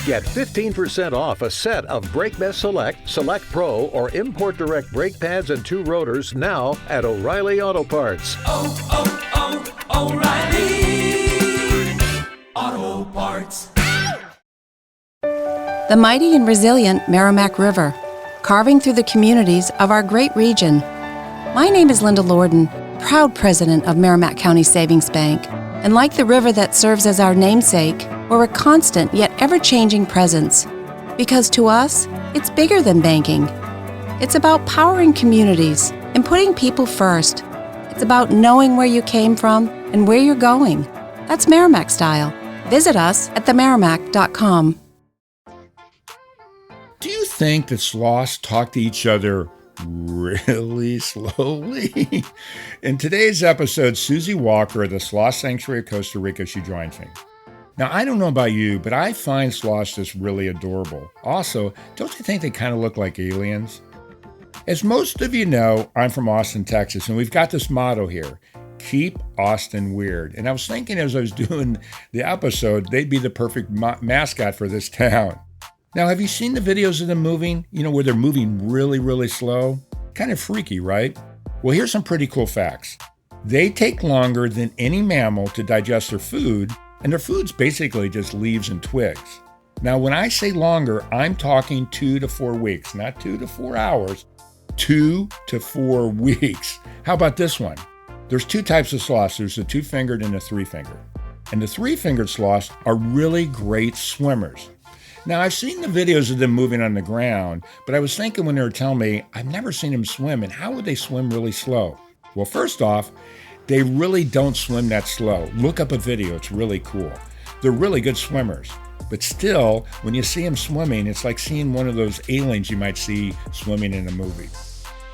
Get 15% off a set of Brake Best Select, Select Pro, or Import Direct brake pads and 2 rotors now at O'Reilly Auto Parts. O'Reilly Auto Parts. The mighty and resilient Merrimack River, carving through the communities of our great region. My name is Linda Lorden, proud president of Merrimack County Savings Bank. And like the river that serves as our namesake, we're a constant yet ever-changing presence. Because to us, it's bigger than banking. It's about powering communities and putting people first. It's about knowing where you came from and where you're going. That's Merrimack style. Visit us at themerrimack.com. Do you think that sloths talk to each other really slowly? In today's episode, Susie Walker of the Sloth Sanctuary of Costa Rica, she joins me. Now, I don't know about you, but I find sloths just really adorable. Also, don't you think they kind of look like aliens? As most of you know, I'm from Austin, Texas, and we've got this motto here: keep Austin weird. And I was thinking as I was doing the episode, they'd be the perfect mascot for this town. Now, have you seen the videos of them moving? Where they're moving really, really slow? Kind of freaky, right? Well, here's some pretty cool facts. They take longer than any mammal to digest their food, and their food's basically just leaves and twigs. Now, when I say longer, I'm talking 2 to 4 weeks, not 2 to 4 hours, 2 to 4 weeks. How about this one? There's 2 types of sloths. There's the 2-fingered and the 3-fingered. And the 3-fingered sloths are really great swimmers. Now, I've seen the videos of them moving on the ground, but I was thinking when they were telling me, I've never seen them swim, and how would they swim really slow? Well, first off, they really don't swim that slow. Look up a video, it's really cool. They're really good swimmers, but still, when you see them swimming, it's like seeing one of those aliens you might see swimming in a movie.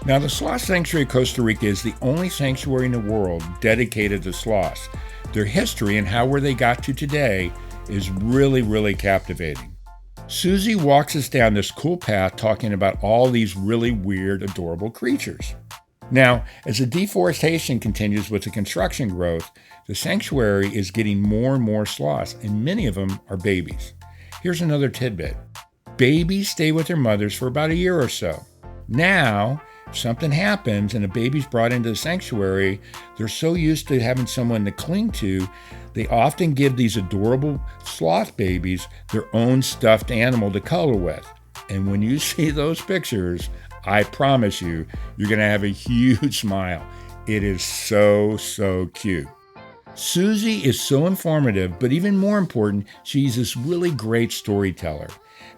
Now, the Sloth Sanctuary of Costa Rica is the only sanctuary in the world dedicated to sloths. Their history and where they got to today is really, really captivating. Susie walks us down this cool path talking about all these really weird, adorable creatures. Now, as the deforestation continues with the construction growth, the sanctuary is getting more and more sloths, and many of them are babies. Here's another tidbit. Babies stay with their mothers for about a year or so. Now, if something happens and a baby's brought into the sanctuary, they're so used to having someone to cling to, they often give these adorable sloth babies their own stuffed animal to color with. And when you see those pictures, I promise you, you're going to have a huge smile. It is so, so cute. Susie is so informative, but even more important, she's this really great storyteller.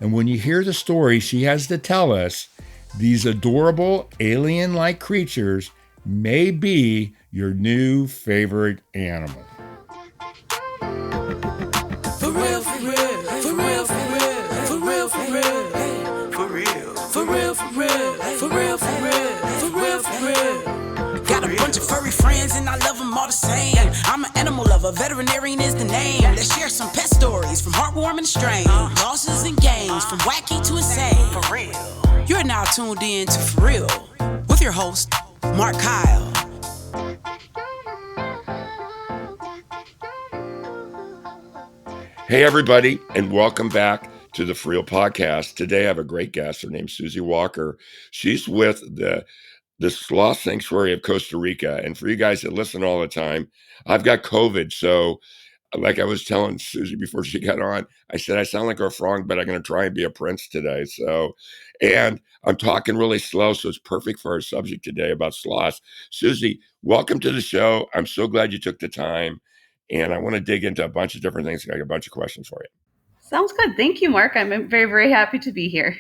And when you hear the story she has to tell us, these adorable alien-like creatures may be your new favorite animal. For real, for real, for real, for real, for real, for real, for real, for real, for real, for real, for real, for real, for real. Got a bunch of furry friends and I love them all the same. I'm an animal lover, veterinarian is the name. Let's share some pet stories from heartwarming to strange, losses and gains, from wacky to insane. For real. You're now tuned in to For Real with your host, Mark Kyle. Hey, everybody, and welcome back to the For Real podcast. Today, I have a great guest. Her name's Susie Walker. She's with the Sloth Sanctuary of Costa Rica. And for you guys that listen all the time, I've got COVID. So like I was telling Susie before she got on, I said, I sound like a frog, but I'm going to try and be a prince today. And I'm talking really slow, so it's perfect for our subject today about sloths. Susie, welcome to the show. I'm so glad you took the time. And I want to dig into a bunch of different things. I got a bunch of questions for you. Sounds good. Thank you, Mark. I'm very, very happy to be here.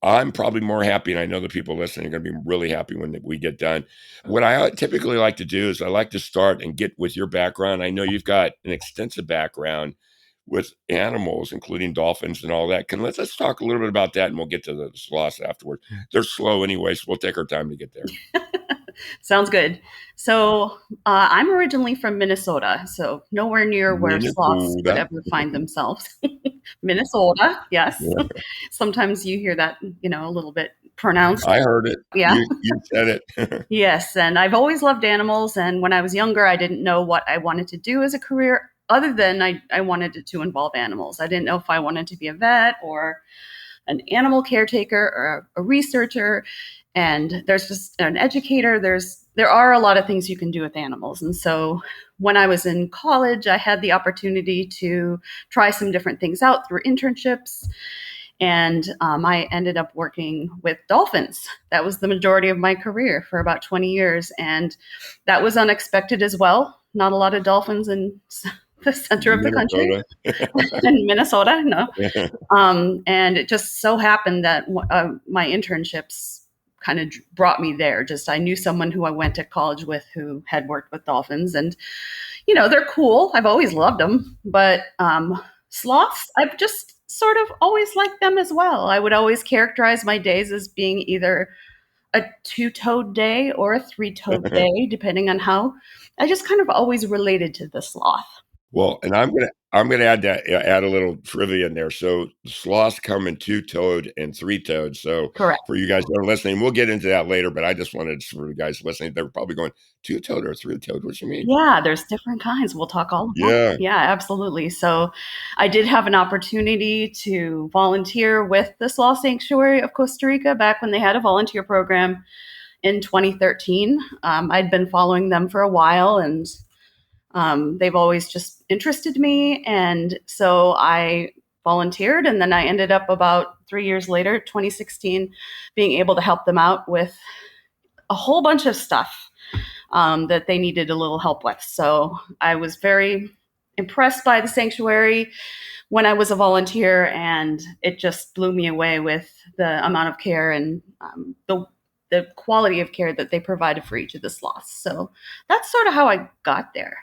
I'm probably more happy, and I know the people listening are going to be really happy when we get done. What I typically like to do is I like to start and get with your background. I know you've got an extensive background with animals, including dolphins and all that. Let's talk a little bit about that, and we'll get to the sloths afterwards. They're slow anyway, so we'll take our time to get there. Sounds good. So I'm originally from Minnesota, so nowhere near where sloths would ever find themselves. Minnesota, yes. Yeah. Sometimes you hear that, a little bit pronounced. I heard it. Yeah. You said it. Yes, and I've always loved animals, and when I was younger, I didn't know what I wanted to do as a career other than I wanted it to involve animals. I didn't know if I wanted to be a vet or an animal caretaker or a researcher. And there's just an educator. There are a lot of things you can do with animals. And so when I was in college, I had the opportunity to try some different things out through internships. And I ended up working with dolphins. That was the majority of my career for about 20 years. And that was unexpected as well. Not a lot of dolphins in the center of the country. In Minnesota, no. And it just so happened that my internships kind of brought me there. Just I knew someone who I went to college with who had worked with dolphins, and they're cool. I've always loved them, but sloths, I've just sort of always liked them as well. I would always characterize my days as being either a two-toed day or a three-toed day, depending on how. I just kind of always related to the sloth. Well, and I'm gonna add a little trivia in there. So sloths come in two-toed and three-toed. So Correct. for you guys that are listening, we'll get into that later. But I just wanted for you guys listening, they're probably going two-toed or three-toed. What you mean? Yeah, there's different kinds. We'll talk all about it. Yeah, absolutely. So I did have an opportunity to volunteer with the Sloth Sanctuary of Costa Rica back when they had a volunteer program in 2013. I'd been following them for a while, and they've always just interested me. And so I volunteered, and then I ended up about 3 years later, 2016, being able to help them out with a whole bunch of stuff that they needed a little help with. So I was very impressed by the sanctuary when I was a volunteer, and it just blew me away with the amount of care and the quality of care that they provided for each of the sloths. So that's sort of how I got there.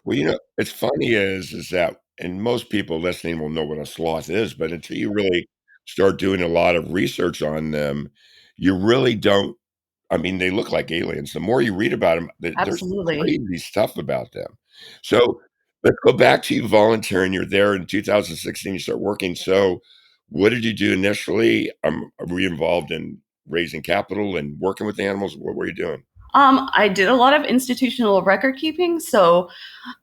Well, it's funny is that, and most people listening will know what a sloth is, but until you really start doing a lot of research on them, you really don't. I mean, they look like aliens. The more you read about them, there's Absolutely. crazy stuff about them. So let's go back to you volunteering. You're there in 2016. You start working. So what did you do initially? Were you involved in raising capital and working with animals? What were you doing? I did a lot of institutional record keeping. So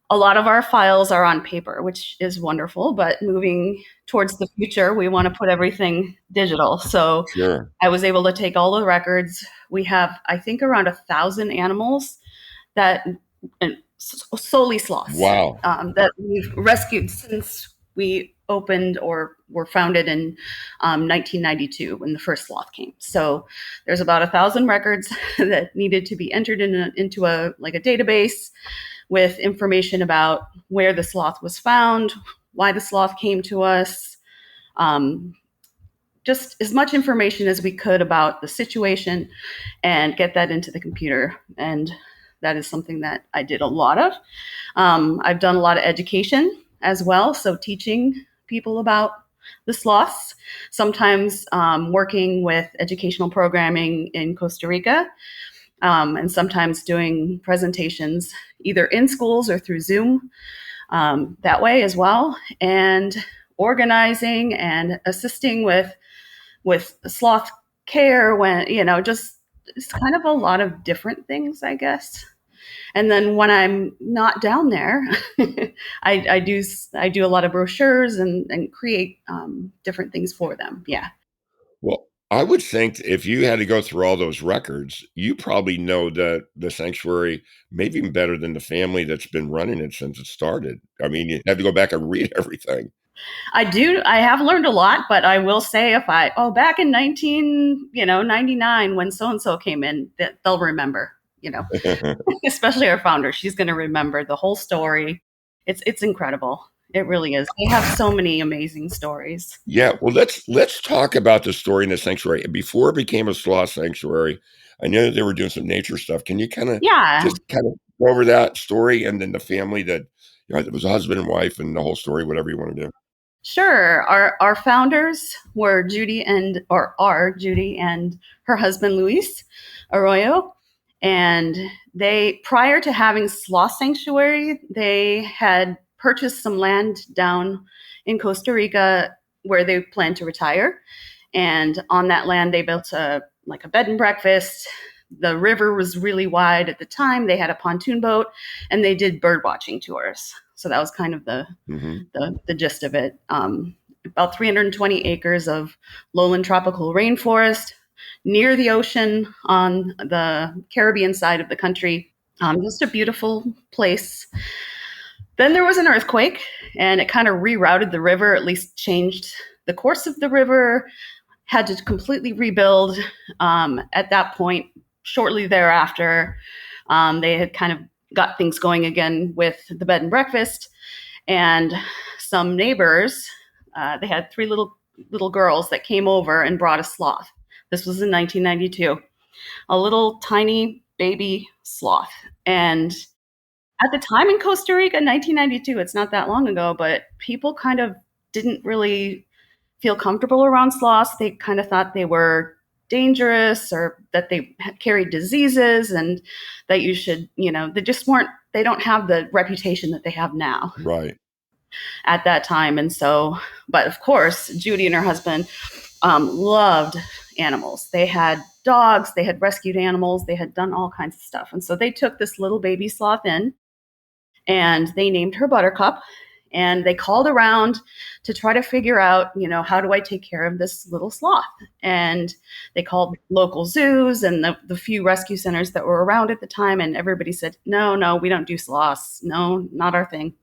a lot of our files are on paper, which is wonderful. But moving towards the future, we want to put everything digital. So Sure. I was able to take all the records. We have, I think, around 1,000 animals that solely sloths. Wow. That we've rescued since we opened or were founded in 1992 when the first sloth came. So there's about 1,000 records that needed to be entered into a database with information about where the sloth was found, why the sloth came to us, just as much information as we could about the situation, and get that into the computer. And that is something that I did a lot of. I've done a lot of education as well, so teaching people about the sloths, sometimes working with educational programming in Costa Rica, and sometimes doing presentations either in schools or through Zoom that way as well, and organizing and assisting with sloth care when, just it's kind of a lot of different things, I guess. And then when I'm not down there, I do a lot of brochures and create different things for them. Yeah. Well, I would think if you had to go through all those records, you probably know the sanctuary maybe even better than the family that's been running it since it started. I mean, you have to go back and read everything. I do. I have learned a lot, but I will say back in 1999 when so-and-so came in, that they'll remember, especially our founder. She's going to remember the whole story. It's incredible. It really is. They have so many amazing stories. Yeah. Well, let's talk about the story in the sanctuary. Before it became a sloth sanctuary, I know they were doing some nature stuff. Can you just go over that story and then the family that, it was a husband and wife and the whole story, whatever you want to do? Sure. Our founders were Judy and her husband Luis Arroyo. And they, prior to having Sloth Sanctuary, they had purchased some land down in Costa Rica where they planned to retire. And on that land, they built a bed and breakfast. the river was really wide at the time. They had a pontoon boat, and they did bird watching tours. So that was kind of the gist of it. About 320 acres of lowland tropical rainforest near the ocean on the Caribbean side of the country. Just a beautiful place. Then there was an earthquake, and it kind of rerouted the river, at least changed the course of the river, had to completely rebuild. At that point, shortly thereafter, they had kind of got things going again with the bed and breakfast, and some neighbors, they had three little girls that came over and brought a sloth. This was in 1992, a little tiny baby sloth. And at the time in Costa Rica, 1992, it's not that long ago, but people kind of didn't really feel comfortable around sloths. They kind of thought they were dangerous or that they carried diseases and that you should, they don't have the reputation that they have now. Right. At that time. And so, but of course, Judy and her husband loved animals. They had dogs, they had rescued animals, they had done all kinds of stuff. And so they took this little baby sloth in, and they named her Buttercup, and they called around to try to figure out, how do I take care of this little sloth? And they called local zoos and the few rescue centers that were around at the time, and everybody said, no, we don't do sloths. No, not our thing.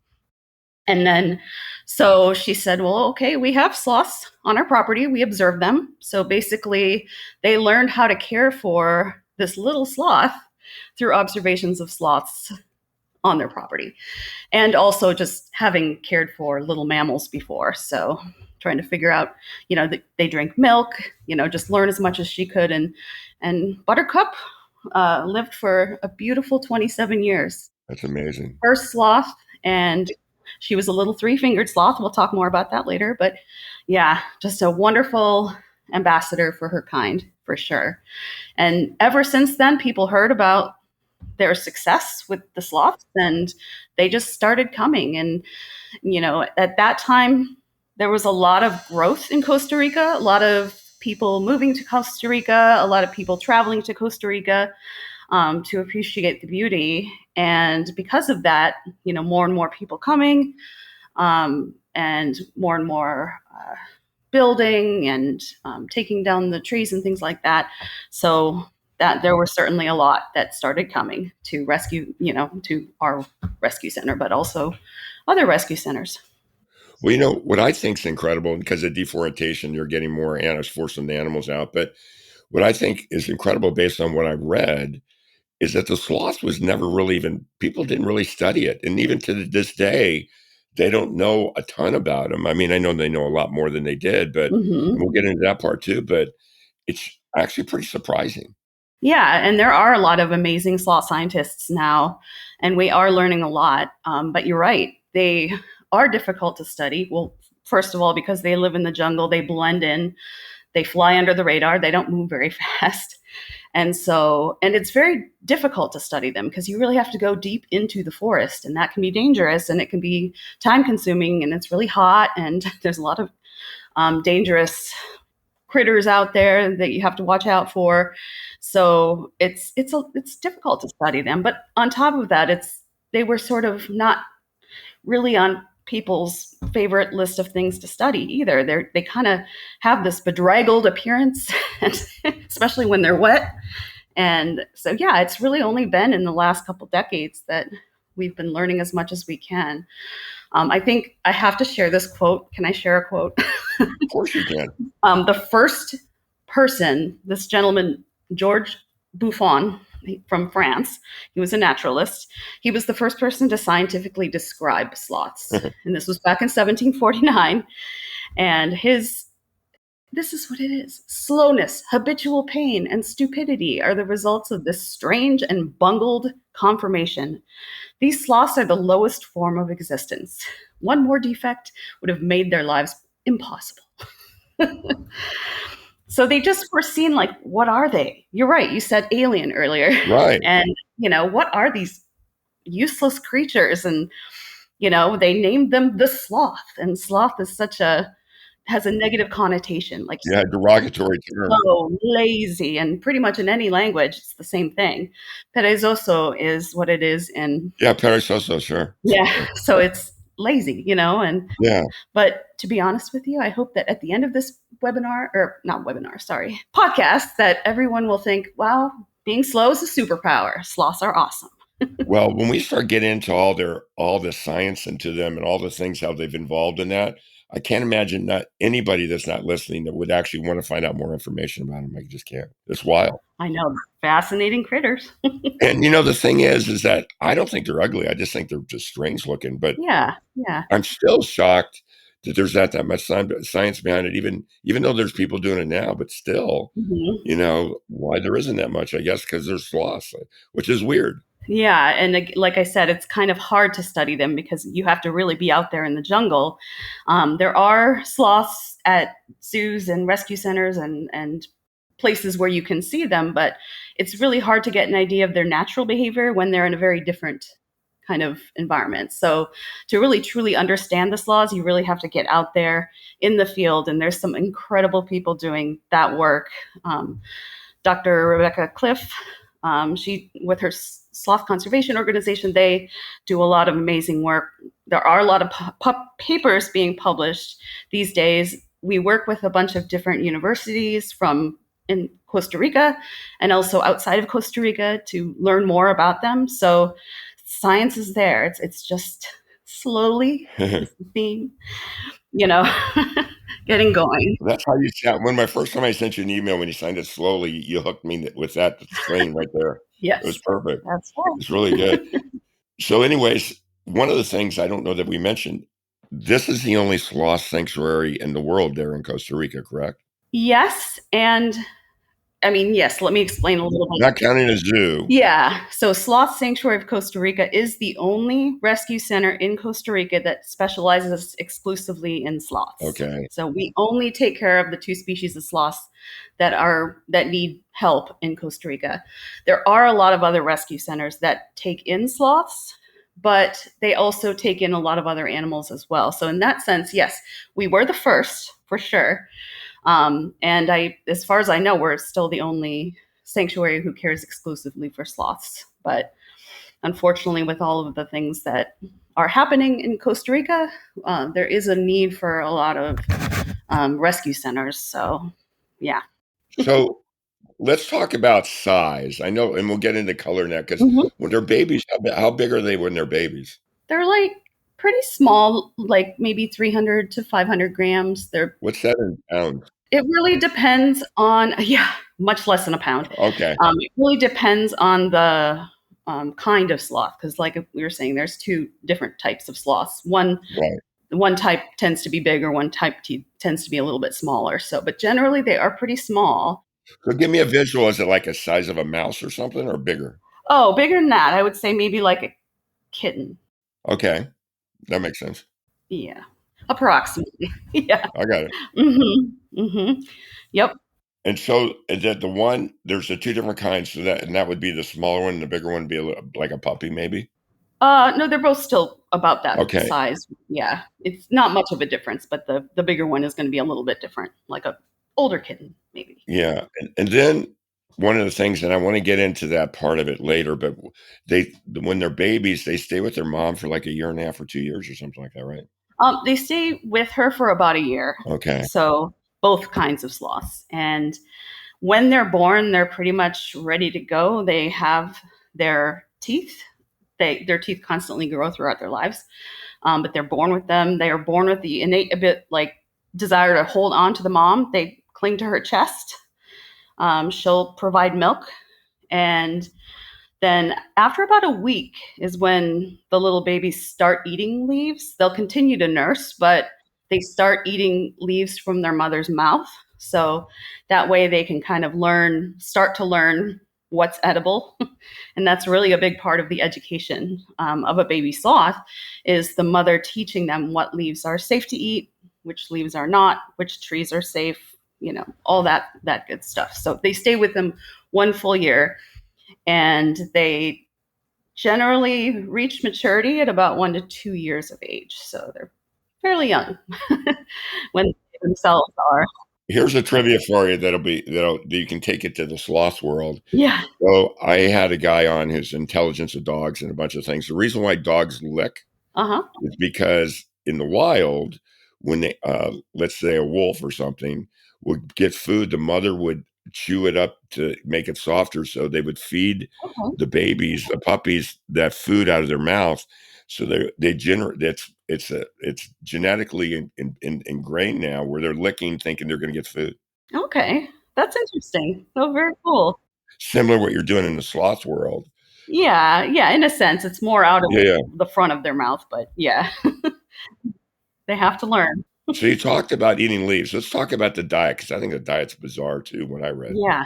And then, so she said, well, okay, we have sloths on our property. We observe them. So basically, they learned how to care for this little sloth through observations of sloths on their property. And also just having cared for little mammals before. So trying to figure out, they drink milk, just learn as much as she could. And Buttercup lived for a beautiful 27 years. That's amazing. First sloth, and she was a little three-fingered sloth. We'll talk more about that later. But yeah, just a wonderful ambassador for her kind, for sure. And ever since then, people heard about their success with the sloths, and they just started coming. And, at that time, there was a lot of growth in Costa Rica, a lot of people moving to Costa Rica, a lot of people traveling to Costa Rica to appreciate the beauty. And because of that, more and more people coming, and more building and taking down the trees and things like that. So that there were certainly a lot that started coming to rescue, to our rescue center, but also other rescue centers. Well, what I think is incredible, because of deforestation, you're getting more animals, forcing the animals out. But what I think is incredible based on what I've read is that the sloth was never really people didn't really study it. And even to this day, they don't know a ton about them. I mean, I know they know a lot more than they did, but we'll get into that part too. But it's actually pretty surprising. Yeah, and there are a lot of amazing sloth scientists now, and we are learning a lot. But you're right, they are difficult to study. Well, first of all, because they live in the jungle, they blend in, they fly under the radar, they don't move very fast. And it's very difficult to study them because you really have to go deep into the forest, and that can be dangerous, and it can be time consuming, and it's really hot, and there's a lot of dangerous critters out there that you have to watch out for. So it's difficult to study them. But on top of that, they were sort of not really on people's favorite list of things to study either. They kind of have this bedraggled appearance, especially when they're wet. And so, yeah, it's really only been in the last couple decades that we've been learning as much as we can. I think I have to share this quote. Can I share a quote? Of course you can. The first person, this gentleman, George Buffon from France, he was a naturalist. He was the first person to scientifically describe sloths. And this was back in 1749. And this is what it is. Slowness, habitual pain, and stupidity are the results of this strange and bungled conformation. These sloths are the lowest form of existence. One more defect would have made their lives impossible. So they just were seen like, what are they? You're right. You said alien earlier. Right. And, what are these useless creatures? And, they named them the sloth. And sloth is such a has a negative connotation, like Yeah, derogatory term. slow, lazy, and pretty much in any language, it's the same thing. Perezoso is what it is in, Yeah, perezoso, sure. yeah, so it's lazy, and Yeah. but to be honest with you, I hope that at the end of this webinar, or not webinar, sorry, podcast, that everyone will think, wow, being slow is a superpower. Sloths are awesome. Well, when we start getting into all the science into them and all the things how they've involved in that, I can't imagine not anybody that's not listening that would actually want to find out more information about them. I just can't. It's wild. I know, fascinating critters. And the thing is that I don't think they're ugly. I just think they're just strange looking. But Yeah. I'm still shocked that there's not that much science behind it, even though there's people doing it now. But still, why there isn't that much? I guess because there's sloths, which is weird. Yeah, and like I said, it's kind of hard to study them because you have to really be out there in the jungle. There are sloths at zoos and rescue centers and places where you can see them, but it's really hard to get an idea of their natural behavior when they're in a very different kind of environment. So to really truly understand the sloths, you really have to get out there in the field, and there's some incredible people doing that work. Dr. Rebecca Cliff, she, with her sloth conservation organization, they do a lot of amazing work. There are a lot of papers being published these days. We work with a bunch of different universities from in Costa Rica and also outside of Costa Rica to learn more about them. So science is there. It's just slowly, is the theme, getting going. That's how you sound. When my first time I sent you an email when you signed it slowly, you hooked me with that saying right there. Yes, it was perfect. That's right. It's really good. So, anyways, one of the things I don't know that we mentioned, this is the only sloth sanctuary in the world there in Costa Rica, correct? Yes, and yes, let me explain a little bit. Not counting a zoo. Yeah. So Sloth Sanctuary of Costa Rica is the only rescue center in Costa Rica that specializes exclusively in sloths. Okay. So we only take care of the two species of sloths that need help in Costa Rica. There are a lot of other rescue centers that take in sloths, but they also take in a lot of other animals as well. So in that sense, yes, we were the first for sure. And as far as I know, we're still the only sanctuary who cares exclusively for sloths. But unfortunately, with all of the things that are happening in Costa Rica, there is a need for a lot of rescue centers. So, yeah. So let's talk about size. I know, and we'll get into color now, because when they're babies, how big are they when they're babies? They're like pretty small, like maybe 300 to 500 grams. What's that in pounds? It really depends on, much less than a pound. Okay. It really depends on the kind of sloth, because like we were saying, there's two different types of sloths. One type tends to be bigger, one type tends to be a little bit smaller. So, but generally they are pretty small. So give me a visual. Is it like a size of a mouse or something, or bigger? Oh, bigger than that. I would say maybe like a kitten. Okay. That makes sense. Yeah. Approximately. Yeah. I got it. Yep. And so there's the two different kinds. So that would be the smaller one, and the bigger one would be like a puppy, maybe? No, they're both still about that size. Yeah. It's not much of a difference, but the bigger one is going to be a little bit different, like a older kitten, maybe. Yeah. And then one of the things, and I want to get into that part of it later, but when they're babies, they stay with their mom for like a year and a half or 2 years or something like that, right? They stay with her for about a year. Okay. So both kinds of sloths. And when they're born, they're pretty much ready to go. They have their teeth. Their teeth constantly grow throughout their lives. But they're born with them. They are born with the innate desire to hold on to the mom. They cling to her chest. She'll provide milk. And then after about a week is when the little babies start eating leaves. They'll continue to nurse, but they start eating leaves from their mother's mouth. So that way they can kind of start to learn what's edible. And that's really a big part of the education of a baby sloth, is the mother teaching them what leaves are safe to eat, which leaves are not, which trees are safe, all that good stuff. So they stay with them 1 full year, and they generally reach maturity at about 1 to 2 years of age. So they're fairly young when themselves are. Here's a trivia for you that you can take it to the sloth world. Yeah. So I had a guy on his intelligence of dogs and a bunch of things. The reason why dogs lick is because in the wild, when they, let's say a wolf or something would get food, the mother would chew it up to make it softer. So they would feed the babies, the puppies, that food out of their mouth. So they generate. It's genetically ingrained now, where they're licking, thinking they're going to get food. Okay, that's interesting. So very cool. Similar to what you're doing in the sloth world. Yeah, in a sense, it's more out of Yeah. the front of their mouth, but yeah, they have to learn. So you talked about eating leaves. Let's talk about the diet, because I think the diet's bizarre too. What I read, Yeah.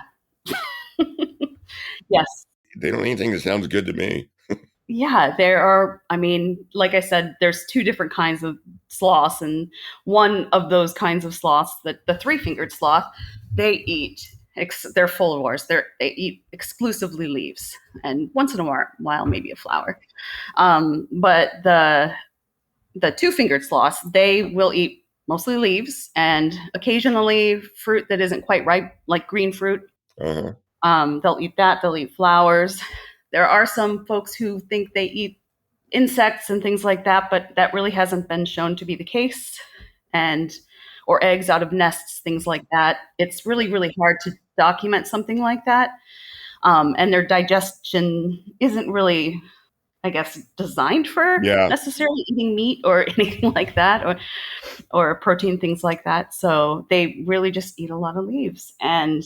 Yes. they don't eat anything that sounds good to me. Yeah, there are, like I said, there's two different kinds of sloths, and one of those kinds of sloths, the three-fingered sloth, they eat, they're folivores, they eat exclusively leaves, and once in a while, maybe a flower. But the two-fingered sloths, they will eat mostly leaves and occasionally fruit that isn't quite ripe, like green fruit. They'll eat that, they'll eat flowers. There are some folks who think they eat insects and things like that, but that really hasn't been shown to be the case. Or eggs out of nests, things like that. It's really, really hard to document something like that. And their digestion isn't really, I guess, designed for necessarily eating meat or anything like that, or protein, things like that. So they really just eat a lot of leaves, and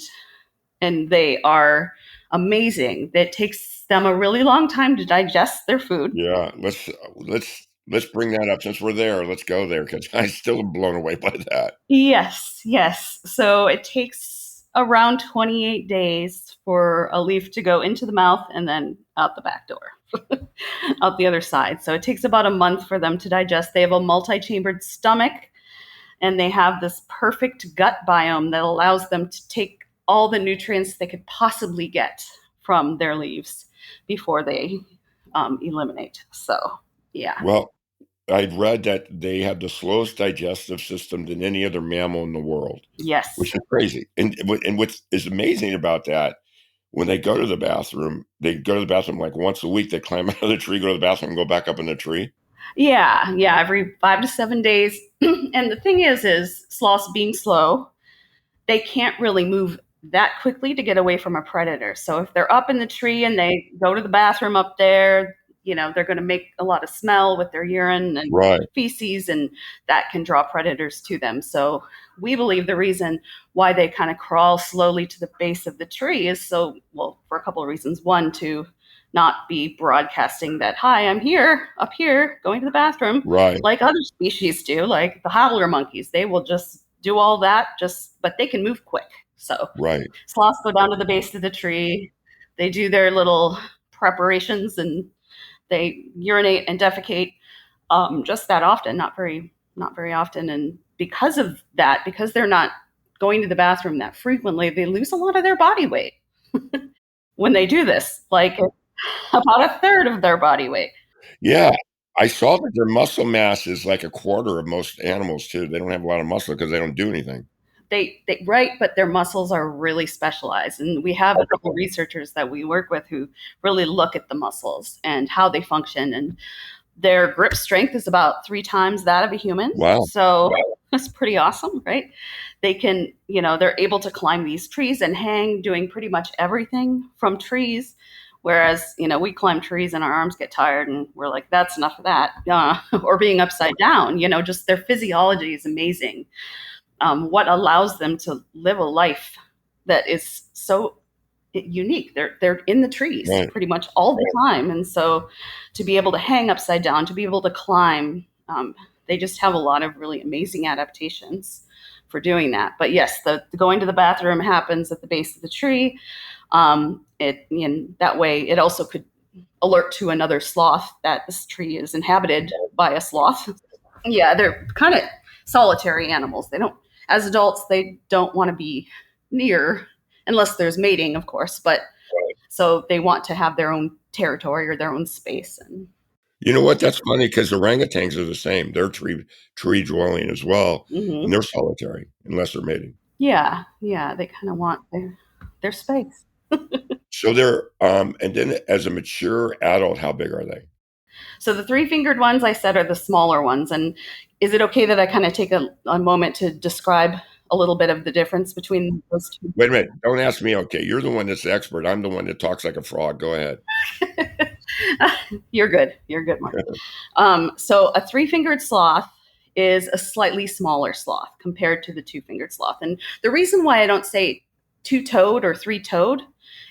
they are amazing. It takes them a really long time to digest their food. Yeah, let's bring that up since we're there. Let's go there, because I'm still blown away by that. Yes. So it takes around 28 days for a leaf to go into the mouth and then out the back door, out the other side. So it takes about a month for them to digest. They have a multi-chambered stomach, and they have this perfect gut biome that allows them to take all the nutrients they could possibly get from their leaves before they eliminate. So, yeah. Well, I'd read that they have the slowest digestive system than any other mammal in the world. Yes. Which is crazy. And what is amazing about that, when they go to the bathroom, like once a week. They climb out of the tree, go to the bathroom, and go back up in the tree. Yeah, every 5 to 7 days. And the thing is sloths being slow, they can't really move that quickly to get away from a predator. So if they're up in the tree and they go to the bathroom up there, they're going to make a lot of smell with their urine and feces, and that can draw predators to them. So we believe the reason why they kind of crawl slowly to the base of the tree is for a couple of reasons. One, to not be broadcasting that, hi, I'm here, up here, going to the bathroom, like other species do, like the howler monkeys. They will just do all that, but they can move quick. So sloths go down to the base of the tree. They do their little preparations, and they urinate and defecate just that often, not very often. And because of that, because they're not going to the bathroom that frequently, they lose a lot of their body weight when they do this, like about a third of their body weight. Yeah. I saw that their muscle mass is like a quarter of most animals too. They don't have a lot of muscle because they don't do anything. But their muscles are really specialized. And we have a couple of researchers that we work with who really look at the muscles and how they function. And their grip strength is about 3 times that of a human. Wow. So that's pretty awesome, right? They can, they're able to climb these trees and hang, doing pretty much everything from trees. Whereas, we climb trees and our arms get tired and we're like, that's enough of that. Or being upside down, just their physiology is amazing. What allows them to live a life that is so unique. They're in the trees pretty much all the time. And so to be able to hang upside down, to be able to climb, they just have a lot of really amazing adaptations for doing that. But yes, the going to the bathroom happens at the base of the tree. That way it also could alert to another sloth that this tree is inhabited by a sloth. Yeah, they're kind of solitary animals. As adults, they don't want to be near, unless there's mating, of course, but so they want to have their own territory or their own space. And You know what? That's funny because orangutans are the same. They're tree dwelling as well, Hmm. and they're solitary unless they're mating. Yeah, yeah, they kind of want their space. So they're and then as a mature adult, how big are they? So the three-fingered ones I said are the smaller ones. And is it okay that I kind of take a moment to describe a little bit of the difference between those two? Wait a minute. Don't ask me. Okay, you're the one that's the expert. I'm the one that talks like a frog. Go ahead. You're good. You're good, Mark. So a three-fingered sloth is a slightly smaller sloth compared to the two-fingered sloth. And the reason why I don't say two-toed or three-toed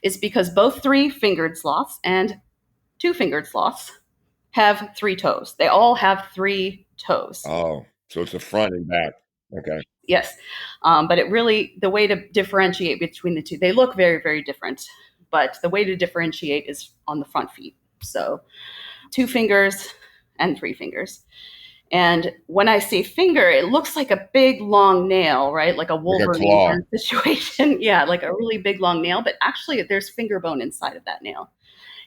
is because both three-fingered sloths and two-fingered sloths have 3 toes. They all have 3 toes. Oh, so it's the front and back. Okay. Yes. But it really, the way to differentiate between the two, they look very, very different. But the way to differentiate is on the front feet. So 2 fingers and 3 fingers. And when I say finger, it looks like a big long nail, right? Like a Wolverine kind of situation. Yeah, like a really big long nail. But actually, there's finger bone inside of that nail.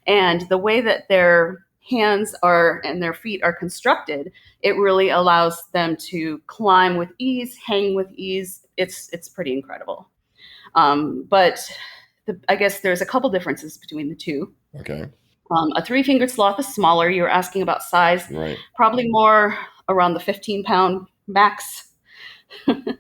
And the way that their hands are and their feet are constructed, it really allows them to climb with ease, hang with ease. It's pretty incredible. But I guess there's a couple differences between the two. Okay. A three-fingered sloth is smaller. You were asking about size. Right. Probably more around the 15-pound max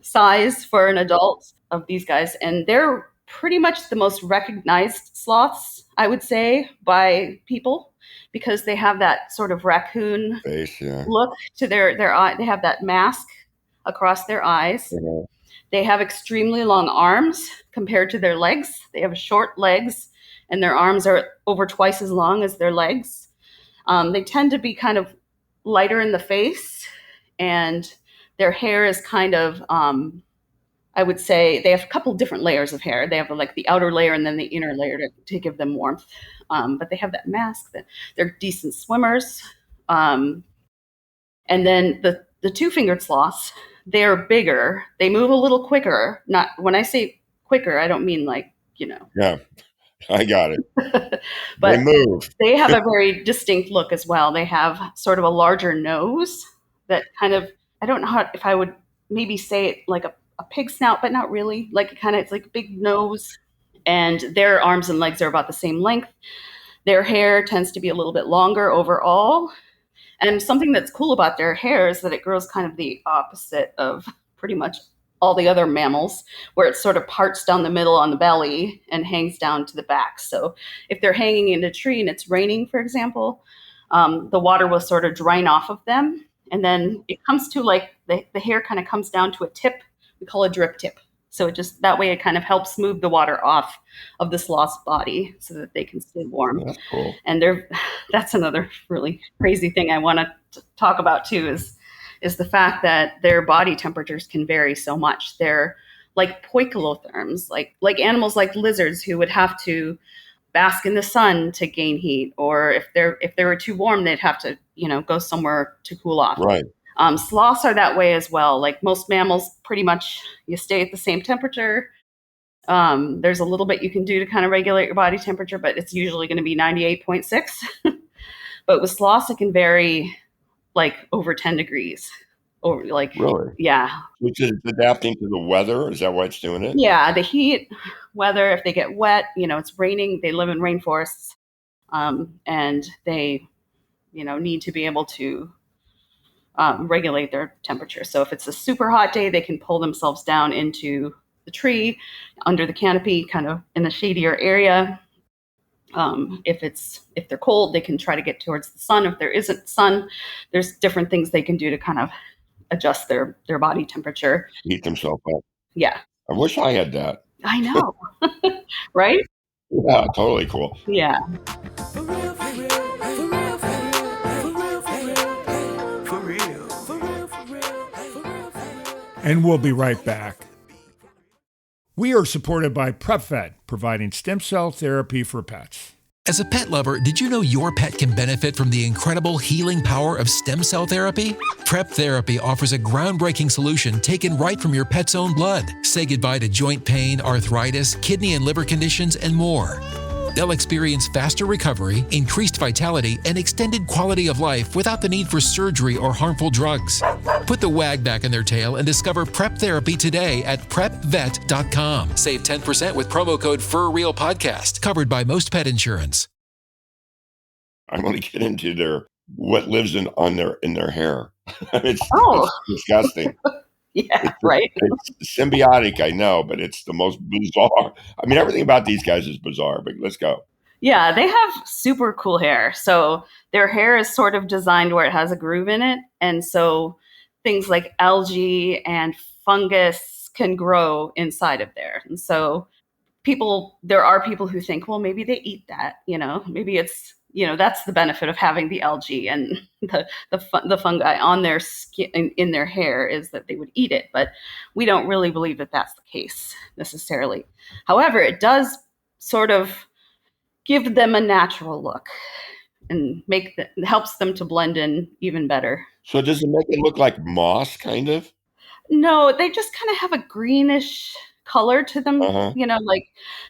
size for an adult of these guys. And they're pretty much the most recognized sloths, I would say, by people because they have that sort of raccoon face, look to their eye. They have that mask across their eyes. Mm-hmm. They have extremely long arms compared to their legs. They have short legs, and their arms are over twice as long as their legs. They tend to be kind of lighter in the face, and their hair is kind of, I would say, they have a couple different layers of hair. They have like the outer layer and then the inner layer to give them warmth. But they have that mask. That they're decent swimmers. And then the two-fingered sloths, they're bigger. They move a little quicker. Not when I say quicker, I don't mean like, Yeah, I got it. but they move. They have a very distinct look as well. They have sort of a larger nose that kind of, I don't know if I would maybe say it like a pig snout, but not really. Like it's like a big nose. And their arms and legs are about the same length. Their hair tends to be a little bit longer overall. And something that's cool about their hair is that it grows kind of the opposite of pretty much all the other mammals, where it sort of parts down the middle on the belly and hangs down to the back. So if they're hanging in a tree and it's raining, for example, the water will sort of drain off of them. And then it comes to like the hair kind of comes down to a tip. We call it a drip tip. So it just that way it kind of helps move the water off of the sloth's body so that they can stay warm. That's cool. And that's another really crazy thing I want to talk about too is the fact that their body temperatures can vary so much. They're like poikilotherms, like animals like lizards who would have to bask in the sun to gain heat, or if they were too warm, they'd have to go somewhere to cool off. Right. Sloths are that way as well. Like most mammals, pretty much you stay at the same temperature. There's a little bit you can do to kind of regulate your body temperature, but it's usually going to be 98.6. But with sloths, it can vary like over 10 degrees. Or like, really? Yeah. Which is adapting to the weather? Is that why it's doing it? Yeah, the heat, weather, if they get wet, it's raining, they live in rainforests, and they, need to be able to regulate their temperature. So if it's a super hot day, they can pull themselves down into the tree, under the canopy, kind of in a shadier area. If they're cold, they can try to get towards the sun. If there isn't sun, there's different things they can do to kind of adjust their body temperature. Heat themselves up. Yeah. I wish I had that. I know. Right? Yeah, totally cool. Yeah. For real, for real, for real, for real, for real, for real, for real. And we'll be right back. We are supported by PrepVet, providing stem cell therapy for pets. As a pet lover, did you know your pet can benefit from the incredible healing power of stem cell therapy? Prep Therapy offers a groundbreaking solution taken right from your pet's own blood. Say goodbye to joint pain, arthritis, kidney and liver conditions, and more. They'll experience faster recovery, increased vitality, and extended quality of life without the need for surgery or harmful drugs. Put the wag back in their tail and discover Prep Therapy today at prepvet.com. Save 10% with promo code FurRealPodcast, covered by most pet insurance. I want to get into what lives in their hair. It's disgusting. Right. It's symbiotic, I know, but it's the most bizarre. I mean, everything about these guys is bizarre, but let's go. Yeah, they have super cool hair. So their hair is sort of designed where it has a groove in it. And so things like algae and fungus can grow inside of there. And so there are people who think, well, maybe they eat that, maybe it's, that's the benefit of having the algae and the fungi on their skin, in their hair, is that they would eat it. But we don't really believe that that's the case necessarily. However, it does sort of give them a natural look and helps them to blend in even better. So does it make it look like moss, kind of? No, they just kind of have a greenish color to them. Like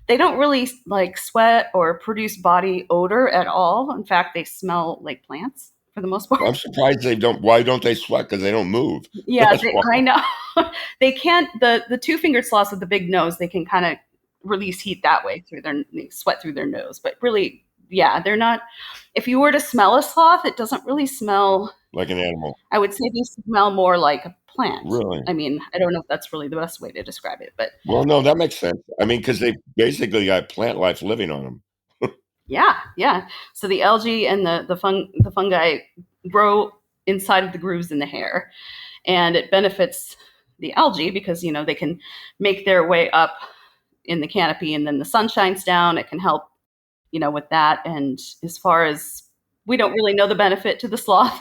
they don't really like sweat or produce body odor at all. In fact, they smell like plants for the most part. I'm surprised they don't. Why don't they sweat? Because they don't move. Yeah, I know. They can't. The two-fingered sloths with the big nose, they can kind of release heat that way they sweat through their nose. But really, yeah, they're not. If you were to smell a sloth, it doesn't really smell like an animal. I would say they smell more like a plant. Really? I mean, I don't know if that's really the best way to describe it, but. Well, no, that makes sense. I mean, because they basically got plant life living on them. Yeah. So the algae and the fungi grow inside of the grooves in the hair, and it benefits the algae because, they can make their way up in the canopy, and then the sun shines down. It can help, with that. And as far as, we don't really know the benefit to the sloth.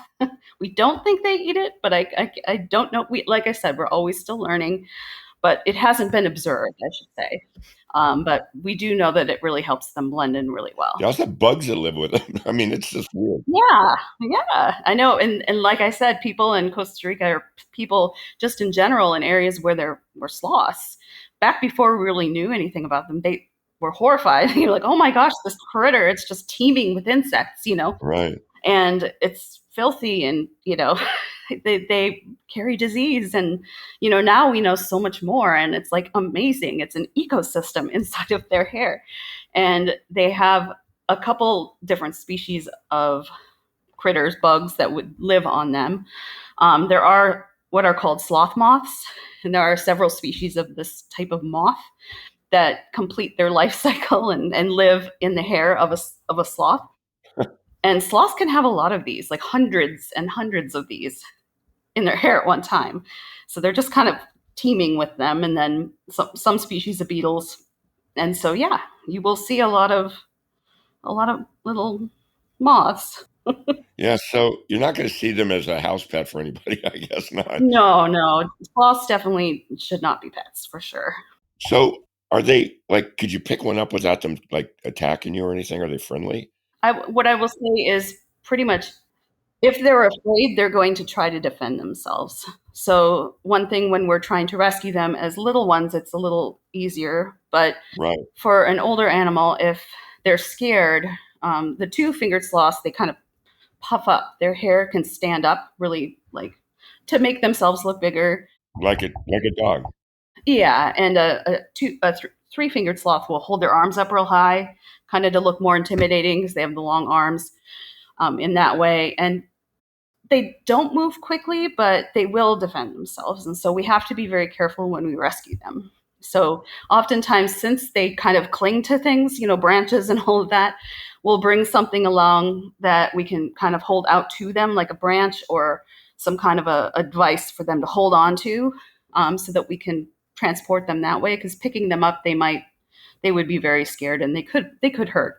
We don't think they eat it, but I don't know. Like I said, we're always still learning, but it hasn't been observed, I should say. But we do know that it really helps them blend in really well. They also have bugs that live with them. I mean, it's just weird. Yeah, I know. And like I said, people in Costa Rica, or people just in general in areas where there were sloths, back before we really knew anything about them, they were horrified. Like, oh my gosh, this critter, it's just teeming with insects, Right. And it's filthy, and, they carry disease. And, now we know so much more, and it's like amazing. It's an ecosystem inside of their hair. And they have a couple different species of critters, bugs that would live on them. There are what are called sloth moths, and there are several species of this type of moth that complete their life cycle and live in the hair of a sloth. And sloths can have a lot of these, like hundreds and hundreds of these in their hair at one time. So they're just kind of teeming with them, and then some species of beetles. And so, yeah, you will see a lot of little moths. Yeah, so you're not going to see them as a house pet for anybody, I guess not. No. Sloths definitely should not be pets, for sure. So are they, like, could you pick one up without them, like, attacking you or anything? Are they friendly? What I will say is pretty much, if they're afraid, they're going to try to defend themselves. So one thing when we're trying to rescue them as little ones, it's a little easier. But right. For an older animal, if they're scared, the two-fingered sloths, they kind of puff up. Their hair can stand up really, like, to make themselves look bigger. Like a dog. Yeah, and a three-fingered sloth will hold their arms up real high, kind of to look more intimidating because they have the long arms in that way. And they don't move quickly, but they will defend themselves. And so we have to be very careful when we rescue them. So oftentimes, since they kind of cling to things, branches and all of that, we'll bring something along that we can kind of hold out to them, like a branch or some kind of a device for them to hold on to, so that we can transport them that way. Because picking them up, they would be very scared, and they could hurt.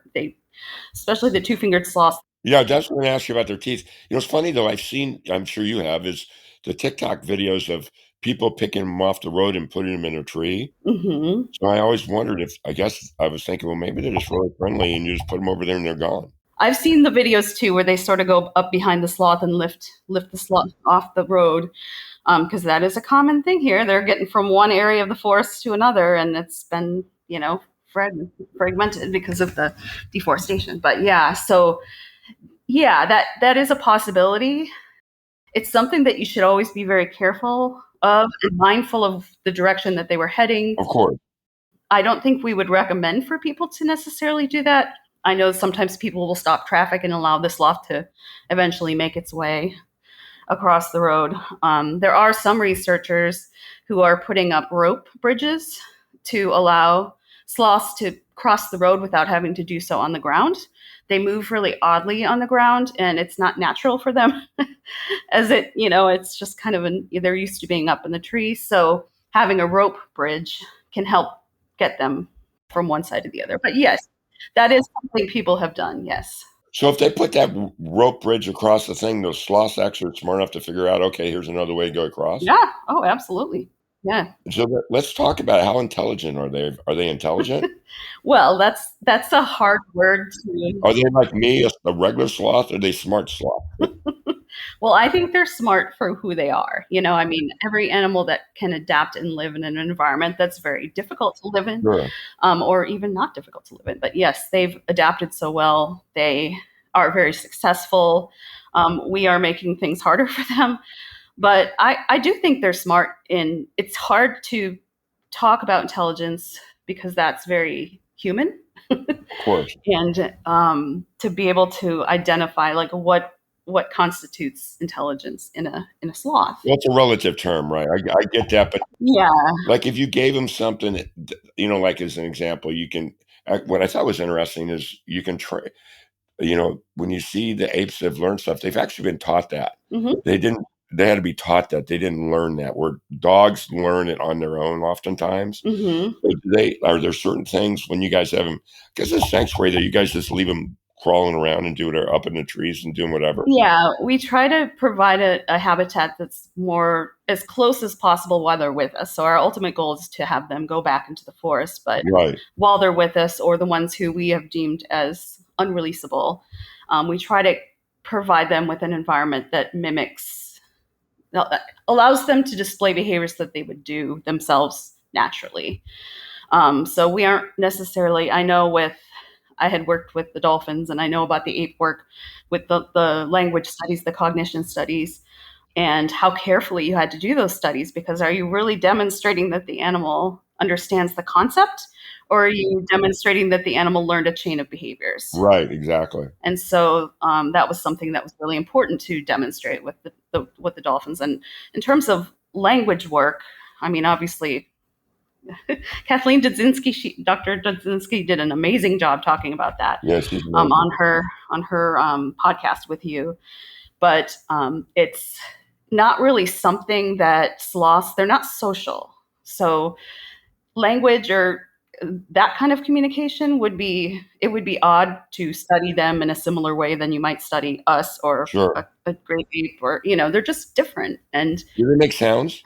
Especially the two-fingered sloths. Yeah, that's what I'm going to ask you about their teeth. It's funny though. I've seen, I'm sure you have, is the TikTok videos of people picking them off the road and putting them in a tree. Mm-hmm. So I always wondered I was thinking, well, maybe they're just really friendly and you just put them over there and they're gone. I've seen the videos too, where they sort of go up behind the sloth and lift the sloth off the road. Because that is a common thing here. They're getting from one area of the forest to another, and it's been, fragmented because of the deforestation. But yeah, so yeah, that is a possibility. It's something that you should always be very careful of and mindful of the direction that they were heading. Of course. I don't think we would recommend for people to necessarily do that. I know sometimes people will stop traffic and allow the sloth to eventually make its way across the road. There are some researchers who are putting up rope bridges to allow sloths to cross the road without having to do so on the ground. They move really oddly on the ground, and it's not natural for them as it's just kind of they're used to being up in the trees. So having a rope bridge can help get them from one side to the other. But yes, that is something people have done. Yes. So if they put that rope bridge across the thing, those sloths actually are smart enough to figure out, okay, here's another way to go across. Yeah. Oh, absolutely. Yeah. So let's talk about how intelligent are they? Are they intelligent? Well, that's a hard word to. Are they like me, a regular sloth? Or are they smart sloth? Well, I think they're smart for who they are. I mean, every animal that can adapt and live in an environment that's very difficult to live in, Sure. Or even not difficult to live in. But yes, they've adapted so well. They are very successful. We are making things harder for them. But I do think they're smart. It's hard to talk about intelligence because that's very human. Of course. And to be able to identify like what constitutes intelligence in a sloth. Well, it's a relative term, right? I get that, but yeah, like if you gave them something, like as an example, what I thought was interesting is you can try, when you see the apes that have learned stuff, they've actually been taught that. Mm-hmm. They had to be taught that. They didn't learn that. Where dogs learn it on their own oftentimes. Mm-hmm. Are there certain things when you guys have them, because it's a sanctuary that you guys just leave them crawling around and doing it up in the trees and doing whatever? Yeah, we try to provide a habitat that's more as close as possible while they're with us. So our ultimate goal is to have them go back into the forest, but right. While they're with us, or the ones who we have deemed as unreleasable, we try to provide them with an environment that allows them to display behaviors that they would do themselves naturally. So we aren't necessarily, I had worked with the dolphins, and I know about the ape work with the language studies, the cognition studies, and how carefully you had to do those studies, because are you really demonstrating that the animal understands the concept, or are you demonstrating that the animal learned a chain of behaviors? Right, exactly. And so that was something that was really important to demonstrate with the dolphins. And in terms of language work, I mean, obviously, Kathleen Dudzinski, Dr. Dudzinski did an amazing job talking about that. Yes, on her podcast with you. But it's not really something that sloths, they're not social. So language or that kind of communication would be odd to study them in a similar way than you might study us or sure. a great ape, or they're just different. And do they make sounds?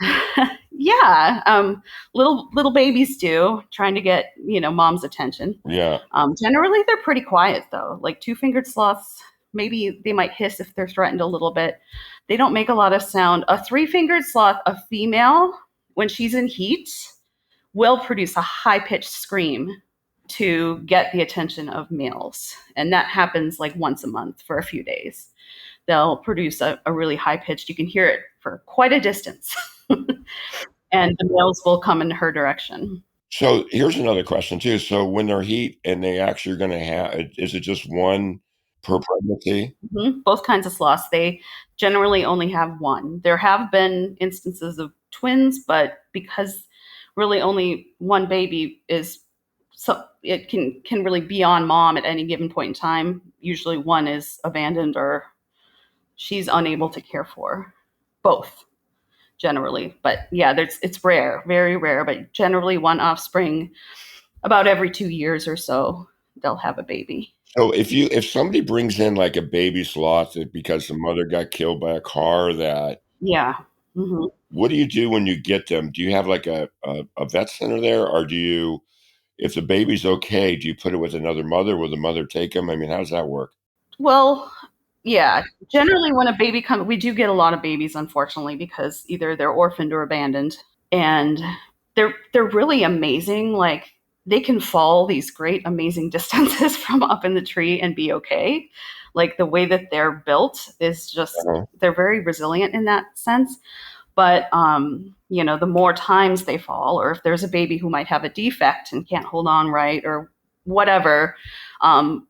Yeah, little babies do, trying to get mom's attention. Yeah. Generally they're pretty quiet though. Like two-fingered sloths, maybe they might hiss if they're threatened a little bit. They don't make a lot of sound. A three-fingered sloth, a female, when she's in heat, will produce a high-pitched scream to get the attention of males. And that happens like once a month for a few days. They'll produce a really high-pitched, you can hear it for quite a distance. And the males will come in her direction. So here's another question too. So when they're heat and they actually are going to have, is it just one per pregnancy? Mm-hmm. Both kinds of sloths, they generally only have one. There have been instances of twins, but because really only one baby is, so it can really be on mom at any given point in time. Usually one is abandoned or she's unable to care for both. Generally, but yeah, it's rare, very rare, but generally one offspring about every 2 years or so, they'll have a baby. So if somebody brings in like a baby sloth because the mother got killed by a car, yeah. Mm-hmm. What do you do when you get them? Do you have like a vet center there, or if the baby's okay, do you put it with another mother? Will the mother take them? I mean, how does that work? Well, yeah, generally when a baby comes, we do get a lot of babies, unfortunately, because either they're orphaned or abandoned, and they're really amazing. Like they can fall these great, amazing distances from up in the tree and be okay. Like the way that they're built is just, they're very resilient in that sense. But, the more times they fall, or if there's a baby who might have a defect and can't hold on right or whatever,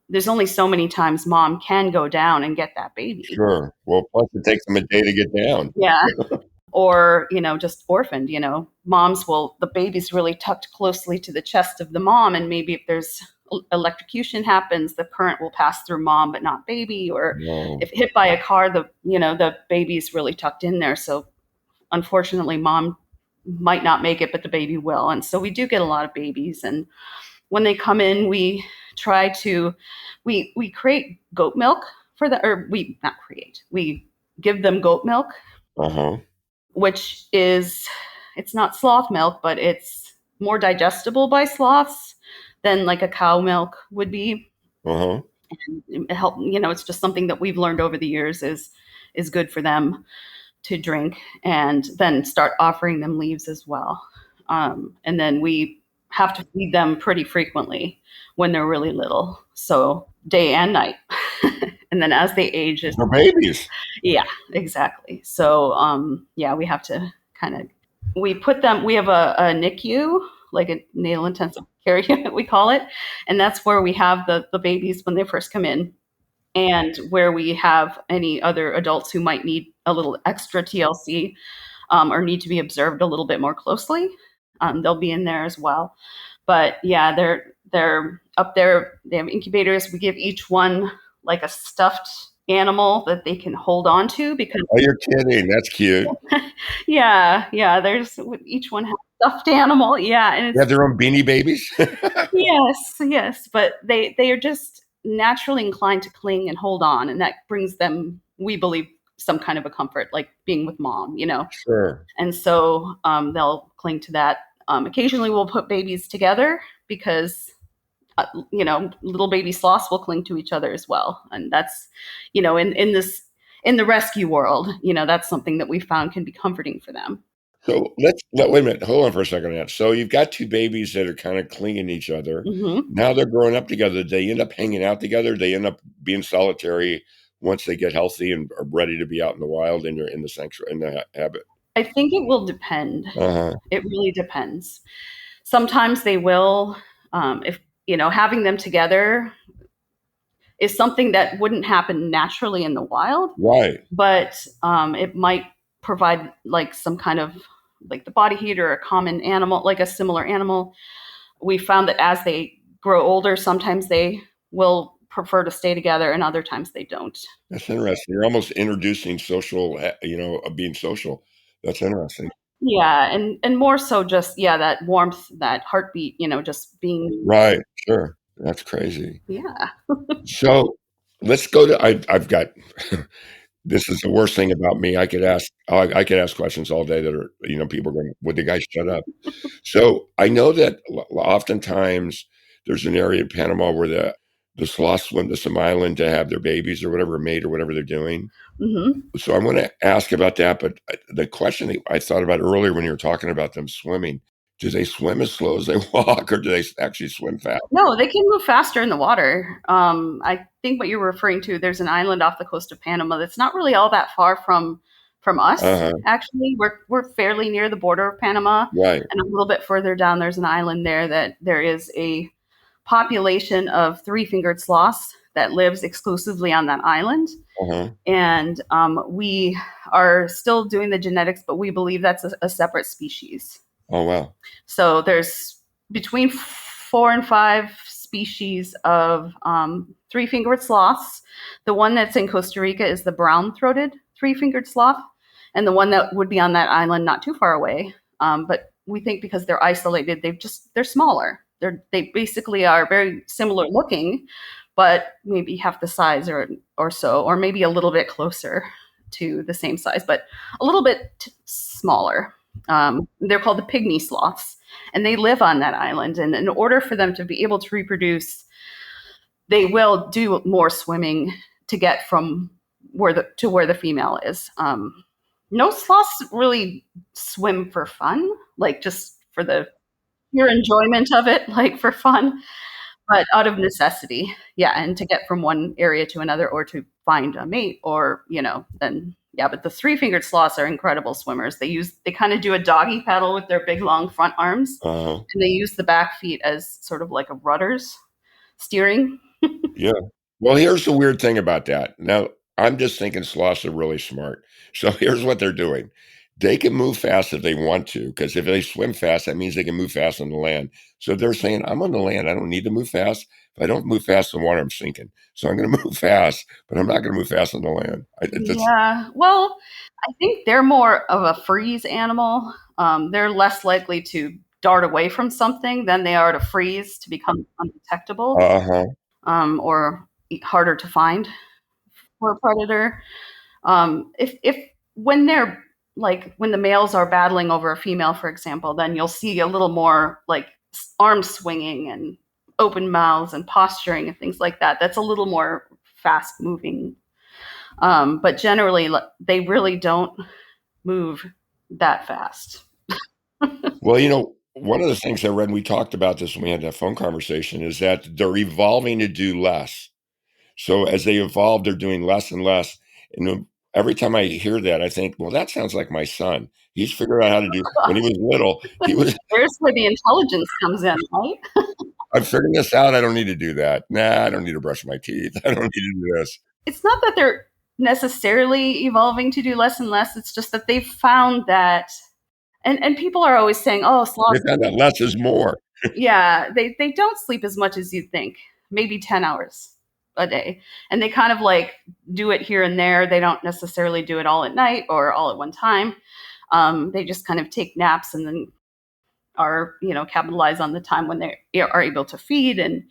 there's only so many times mom can go down and get that baby. Sure. Well, plus it takes them a day to get down. Yeah. Or, just orphaned, the baby's really tucked closely to the chest of the mom. And maybe if there's electrocution happens, the current will pass through mom, but not baby. Or if hit by a car, the baby's really tucked in there. So unfortunately, mom might not make it, but the baby will. And so we do get a lot of babies. And when they come in, we try to, we create goat milk for we give them goat milk, which it's not sloth milk, but it's more digestible by sloths than like a cow milk would be. And it it's just something that we've learned over the years is good for them to drink, and then start offering them leaves as well. And then we have to feed them pretty frequently when they're really little. So day and night. And then as they age, they're babies. Yeah, exactly. So, we have to we have a NICU, like a neonatal intensive care unit, we call it. And that's where we have the babies when they first come in, and where we have any other adults who might need a little extra TLC or need to be observed a little bit more closely. They'll be in there as well. But yeah, they're up there. They have incubators. We give each one like a stuffed animal that they can hold on to, because you're kidding. That's cute. yeah. There's each one has a stuffed animal. Yeah. And they have their own Beanie Babies. Yes. But they are just naturally inclined to cling and hold on. And that brings them, we believe, some kind of a comfort, like being with mom, Sure. And so they'll cling to that. Occasionally we'll put babies together because, little baby sloths will cling to each other as well. And that's, in the rescue world, that's something that we found can be comforting for them. So wait a minute. Hold on for a second. Now. So you've got two babies that are kind of clinging to each other. Now they're growing up together. They end up hanging out together. They end up being solitary once they get healthy and are ready to be out in the wild and in the sanctuary, in the habit. I think it will depend. It really depends. Sometimes they will, if, having them together is something that wouldn't happen naturally in the wild. Right. But it might provide like some kind of like the body heat or a common animal, like a similar animal. We found that as they grow older, sometimes they will prefer to stay together and other times they don't. That's interesting. You're almost introducing social, being social. That's interesting. Yeah. And more so just, that warmth, that heartbeat, just being. Right. Sure. That's crazy. Yeah. So let's go to, I've got, this is the worst thing about me. I could ask questions all day that are, people are going, would the guy shut up? So I know that oftentimes there's an area in Panama where the sloths swim to some island to have their babies or whatever, mate or whatever they're doing. So I want to ask about that. But the question that I thought about earlier when you were talking about them swimming, do they swim as slow as they walk, or do they actually swim fast? No, they can move faster in the water. I think what you're referring to, there's an island off the coast of Panama that's not really all that far from us. Actually, we're fairly near the border of Panama. Right. And a little bit further down, there's an island there that there is a population of three-fingered sloths that lives exclusively on that island. And we are still doing the genetics, but we believe that's a separate species. Oh, wow. So there's between 4 and 5 species of three-fingered sloths. The one that's in Costa Rica is the brown-throated three-fingered sloth, and the one that would be on that island not too far away. But we think because they're isolated, they're smaller. They basically are very similar looking, but maybe half the size or so, or maybe a little bit closer to the same size, but a little bit smaller. They're called the pygmy sloths, and they live on that island. And in order for them to be able to reproduce, they will do more swimming to get from where the female is. No sloths really swim for fun, like just for the pure enjoyment of it, like for fun, but out of necessity. Yeah, and to get from one area to another or to find a mate or, then yeah, but the three-fingered sloths are incredible swimmers. They kind of do a doggy paddle with their big long front arms, Uh-huh. and they use the back feet as sort of like a rudders steering. Yeah. Well, here's the weird thing about that. Now, I'm just thinking sloths are really smart. So here's what they're doing. They can move fast if they want to, because if they swim fast, that means they can move fast on the land. So they're saying, I'm on the land. I don't need to move fast. If I don't move fast in the water, I'm sinking. So I'm going to move fast, but I'm not going to move fast on the land. Yeah. Well, I think they're more of a freeze animal. They're less likely to dart away from something than they are to freeze to become undetectable, Uh-huh. or harder to find for a predator. If when they're like when the males are battling over a female, for example, then you'll see a little more like arm swinging and open mouths and posturing and things like that. That's a little more fast moving. But generally, they really don't move that fast. Well, one of the things I read, and we talked about this when we had that phone conversation, is that they're evolving to do less. So as they evolve, they're doing less and less. And every time I hear that, I think, well, that sounds like my son. He's figured out how to do, when he was little, There's where the intelligence comes in, right? I'm figuring this out. I don't need to do that. Nah, I don't need to brush my teeth. I don't need to do this. It's not that they're necessarily evolving to do less and less. It's just that they've found that, and people are always saying, "Oh, They sloths." found that less is more. Yeah, they don't sleep as much as you'd think. Maybe 10 hours a day, and they kind of like do it here and there. They don't necessarily do it all at night or all at one time. They just kind of take naps and then are capitalize on the time when they are able to feed and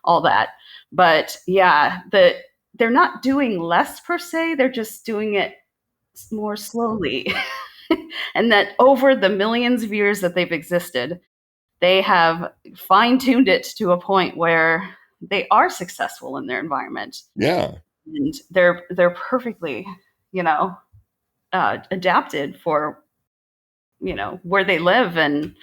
all that. But yeah, they're not doing less per se. They're just doing it more slowly. And that over the millions of years that they've existed, they have fine-tuned it to a point where they are successful in their environment. Yeah. And they're perfectly, adapted for, where they live and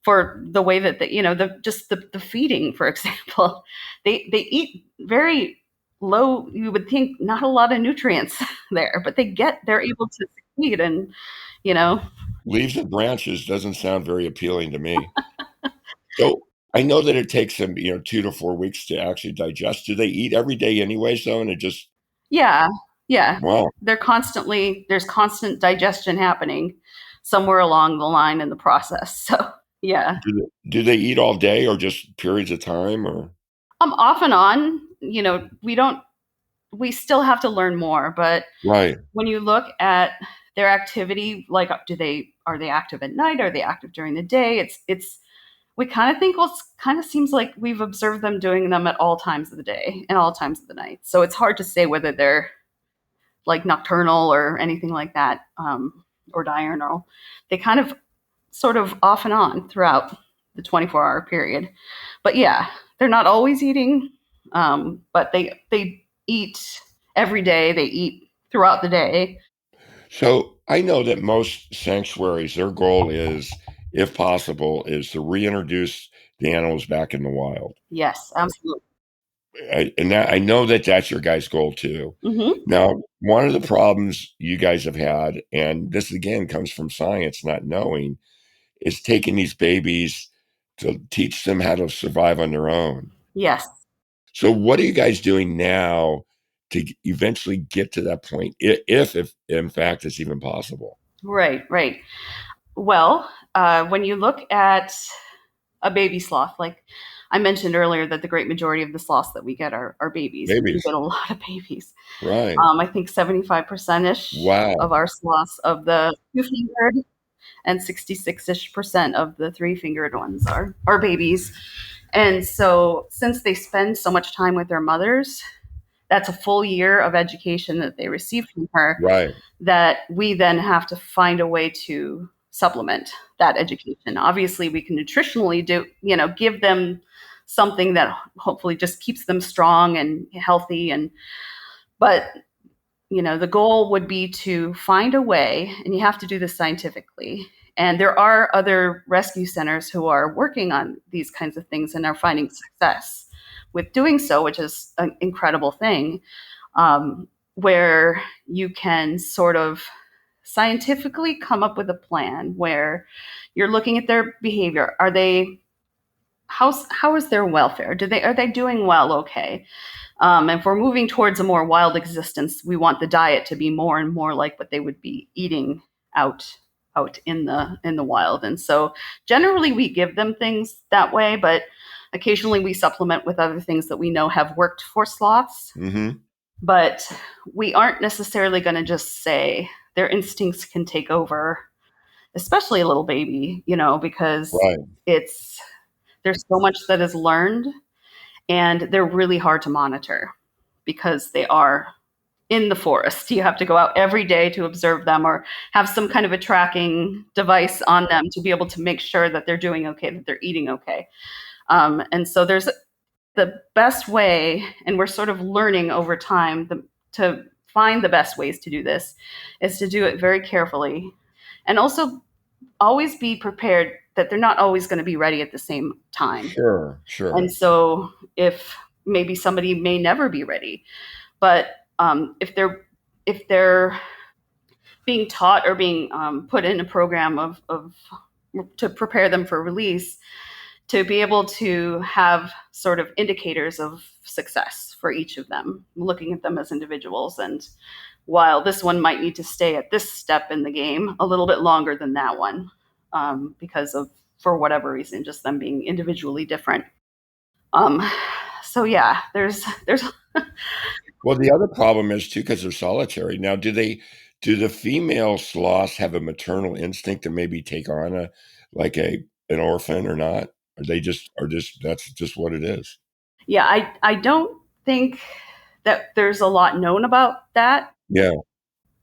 for the way that the feeding, for example, they eat very low. You would think not a lot of nutrients there, but they're able to succeed and, you know, Leaves and branches doesn't sound very appealing to me. So I know that it takes them, 2 to 4 weeks to actually digest. Do they eat every day anyway, so, and it just yeah, yeah. wow. There's constant digestion happening somewhere along the line in the process. So yeah. Do they eat all day or just periods of time or Off and on, we still have to learn more, but right. when you look at their activity, like are they active at night? Are they active during the day? We kind of think, well, it kind of seems like we've observed them doing them at all times of the day and all times of the night. So it's hard to say whether they're like nocturnal or anything like that, or diurnal. They kind of sort of off and on throughout the 24-hour period. But yeah, they're not always eating, but they eat every day. They eat throughout the day. So I know that most sanctuaries, their goal is, if possible, is to reintroduce the animals back in the wild. Yes, absolutely. I know that that's your guys' goal too. Mm-hmm. Now, one of the problems you guys have had, and this again comes from science, not knowing, is taking these babies to teach them how to survive on their own. Yes. So what are you guys doing now to eventually get to that point, if in fact it's even possible? Right. Well, when you look at a baby sloth, like I mentioned earlier, that the great majority of the sloths that we get are babies. We get a lot of babies. Right. I think 75%-ish Wow. of our sloths of the two-fingered and 66-ish% of the three-fingered ones are babies. And so since they spend so much time with their mothers, that's a full year of education that they receive from her, Right. that we then have to find a way to supplement that education. Obviously, we can nutritionally give them something that hopefully just keeps them strong and healthy. But the goal would be to find a way, and you have to do this scientifically, And there are other rescue centers who are working on these kinds of things and are finding success with doing so, which is an incredible thing, where you can sort of scientifically come up with a plan where you're looking at their behavior. How is their welfare? Are they doing well? Okay. If we're moving towards a more wild existence, we want the diet to be more and more like what they would be eating out in the wild. And so generally we give them things that way, but occasionally we supplement with other things that we know have worked for sloths. Mm-hmm. But we aren't necessarily going to just say their instincts can take over, especially a little baby, because there's so much that is learned, and they're really hard to monitor because they are in the forest. You have to go out every day to observe them or have some kind of a tracking device on them to be able to make sure that they're doing okay, that they're eating okay. And so there's the best way, and we're sort of learning over time to find the best ways to do this, is to do it very carefully and also always be prepared that they're not always going to be ready at the same time. Sure. And so if maybe somebody may never be ready, but if they're being taught or being put in a program of to prepare them for release, to be able to have sort of indicators of success for each of them, looking at them as individuals. And while this one might need to stay at this step in the game a little bit longer than that one, because of, for whatever reason, just them being individually different. So yeah, there's. Well, the other problem is too, because they're solitary. Now, do the female sloths have a maternal instinct to maybe take on an orphan or not? Or that's just what it is? Yeah, I don't think that there's a lot known about that. Yeah.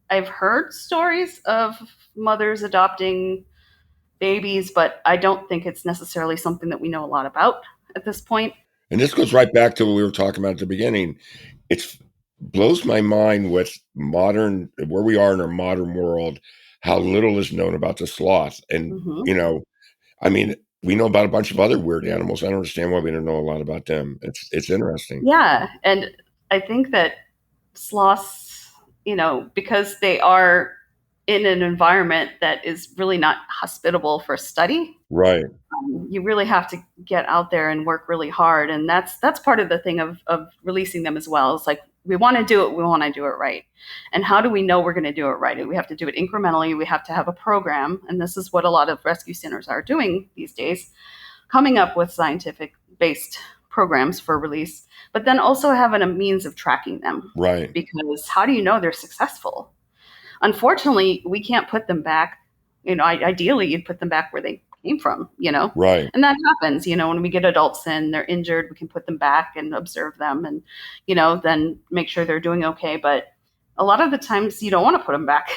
I've heard stories of mothers adopting babies, but I don't think it's necessarily something that we know a lot about at this point. And this goes right back to what we were talking about at the beginning. It blows my mind with where we are in our modern world, how little is known about the sloth. And, I mean, we know about a bunch of other weird animals. I don't understand why we don't know a lot about them. It's interesting. Yeah. And I think that sloths, because they are in an environment that is really not hospitable for study. Right. You really have to get out there and work really hard. And that's part of the thing of releasing them as well. It's like, we want to do it. We want to do it right. And how do we know we're going to do it right? We have to do it incrementally. We have to have a program. And this is what a lot of rescue centers are doing these days, coming up with scientific-based programs for release, but then also having a means of tracking them. Right. Because how do you know they're successful? Unfortunately, we can't put them back. Ideally, you'd put them back where they came from, Right. And that happens, when we get adults in, they're injured, we can put them back and observe them and, then make sure they're doing okay. But a lot of the times you don't want to put them back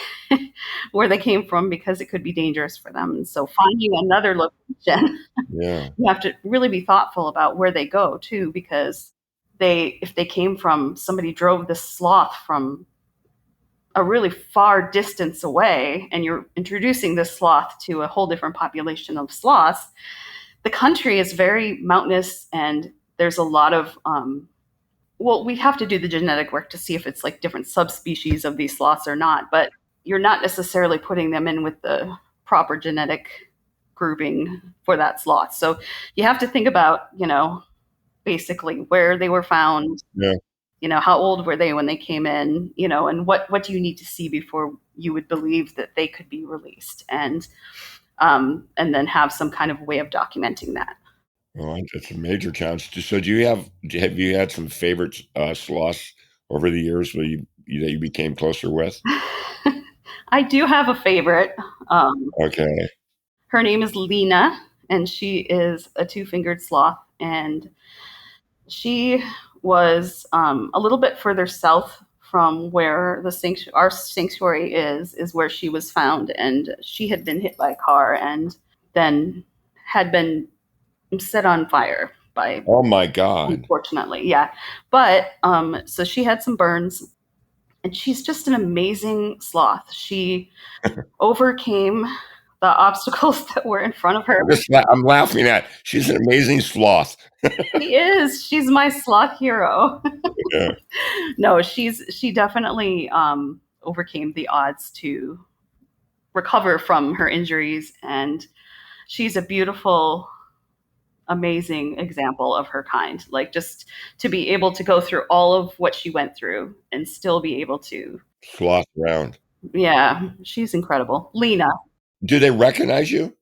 where they came from because it could be dangerous for them. And so finding another location, yeah, you have to really be thoughtful about where they go too, because if they came from, somebody drove this sloth from a really far distance away, and you're introducing this sloth to a whole different population of sloths, the country is very mountainous, and there's a lot of, we have to do the genetic work to see if it's like different subspecies of these sloths or not, but you're not necessarily putting them in with the proper genetic grouping for that sloth. So you have to think about, basically where they were found. Yeah. How old were they when they came in, and what do you need to see before you would believe that they could be released, and then have some kind of way of documenting that. Well, it's a major challenge. So have you had some favorite sloths over the years that you became closer with? I do have a favorite. Okay. Her name is Lena, and she is a two-fingered sloth, and she was a little bit further south from where our sanctuary is where she was found, and she had been hit by a car and then had been set on fire by. Oh my God! Unfortunately, yeah. But so she had some burns, and she's just an amazing sloth. She overcame the obstacles that were in front of her. I'm laughing at. She's an amazing sloth. She is. She's my sloth hero. Yeah. No, she definitely overcame the odds to recover from her injuries, and she's a beautiful, amazing example of her kind. Like, just to be able to go through all of what she went through and still be able to Sloth around. Yeah, she's incredible. Lena. Do they recognize you?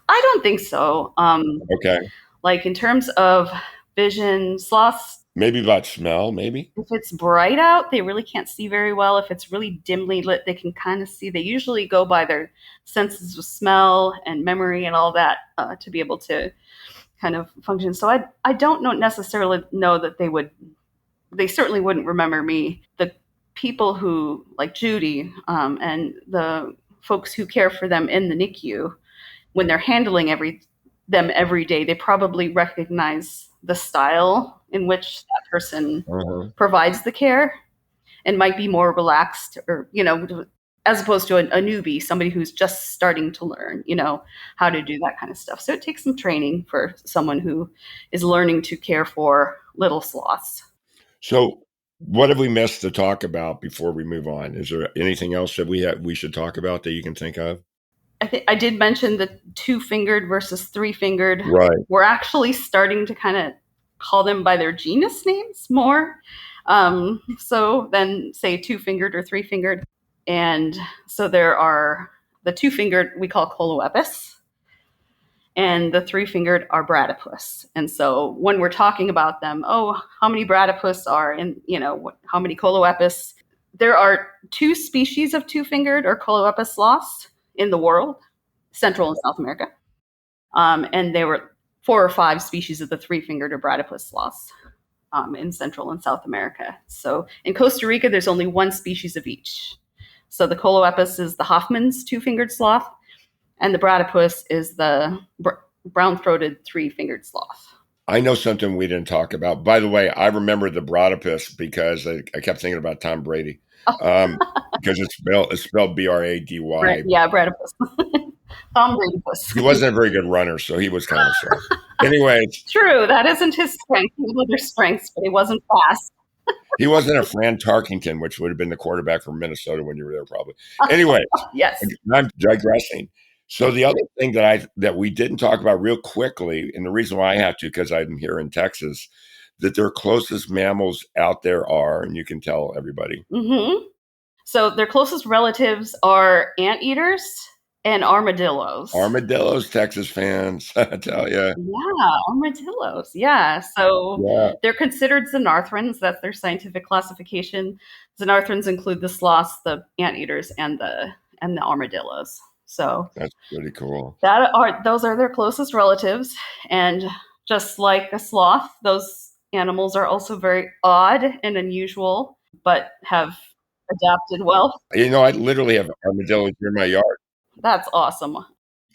I don't think so. Okay. Like, in terms of vision, sloths, maybe about smell, maybe? If it's bright out, they really can't see very well. If it's really dimly lit, they can kind of see. They usually go by their senses of smell and memory and all that to be able to kind of function. So I don't necessarily know that they certainly wouldn't remember me. The people who, like Judy and the folks who care for them in the NICU, when they're handling them every day, they probably recognize the style in which that person provides the care and might be more relaxed, or, as opposed to a newbie, somebody who's just starting to learn, how to do that kind of stuff. So it takes some training for someone who is learning to care for little sloths. So what have we missed to talk about before we move on? Is there anything else that we should talk about that you can think of? I did mention the 2-fingered versus 3-fingered. Right. We're actually starting to kind of call them by their genus names more. So then say 2-fingered or 3-fingered. And so there are the 2-fingered we call Coloepus, and the 3-fingered are Bradipus. And so when we're talking about them, how many Bradipus are in, how many Coloepus? There are 2 species of 2-fingered or Coloepus sloths in the world, Central and South America. And there were 4 or 5 species of the 3-fingered or Bradipus sloths in Central and South America. So in Costa Rica, there's only 1 species of each. So the Coloepus is the Hoffman's 2-fingered sloth, and the Bradipus is the brown-throated 3-fingered sloth. I know something we didn't talk about. By the way, I remember the Bradipus because I kept thinking about Tom Brady. Because it's spelled Brady. Right, yeah, Bradipus. Tom Bradipus. He wasn't a very good runner, so he was kind of slow. Anyway. True, that isn't his strength. He had other strengths, but he wasn't fast. He wasn't a Fran Tarkington, which would have been the quarterback for Minnesota when you were there, probably. Anyway. Yes. I'm digressing. So the other thing that we didn't talk about real quickly, and the reason why I have to, because I'm here in Texas, that their closest mammals out there are, and you can tell everybody. Mm-hmm. So their closest relatives are anteaters and armadillos. Armadillos, Texas fans, I tell you. Yeah, armadillos. Yeah. So they're considered xenarthrans. That's their scientific classification. Xenarthrans include the sloths, the anteaters, and the armadillos. So that's pretty cool. Those are their closest relatives. And just like a sloth, those animals are also very odd and unusual, but have adapted well. I literally have armadillos in my yard. That's awesome.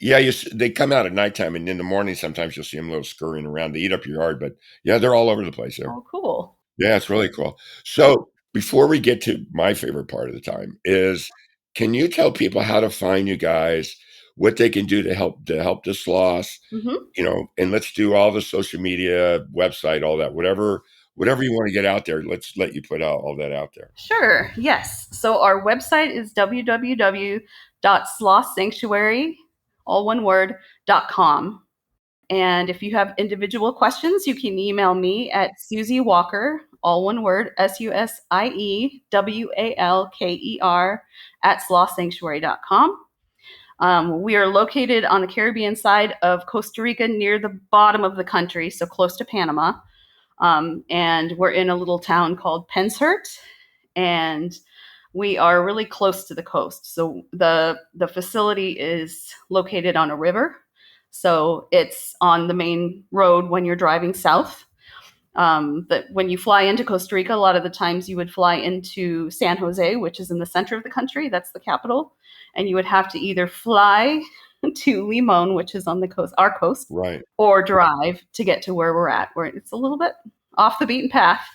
Yeah, they come out at nighttime, and in the morning sometimes you'll see them a little scurrying around. They eat up your yard, but yeah, they're all over the place there. Oh, cool. Yeah, it's really cool. So before we get to my favorite part of the time is, can you tell people how to find you guys, what they can do to help the sloths, and let's do all the social media, website, all that, whatever you want to get out there, let's let you put all that out there. Sure. Yes. So our website is www.slothsanctuary, all one word, .com. And if you have individual questions, you can email me at Susie Walker, all one word, SUSIEWALKER @slothsanctuary.com. We are located on the Caribbean side of Costa Rica, near the bottom of the country, so close to Panama. And we're in a little town called Penshurt, and we are really close to the coast. So the facility is located on a river. So it's on the main road when you're driving south. That when you fly into Costa Rica, a lot of the times you would fly into San Jose, which is in the center of the country. That's the capital. And you would have to either fly to Limon, which is on the coast, our coast, right, or drive to get to where we're at, where it's a little bit off the beaten path.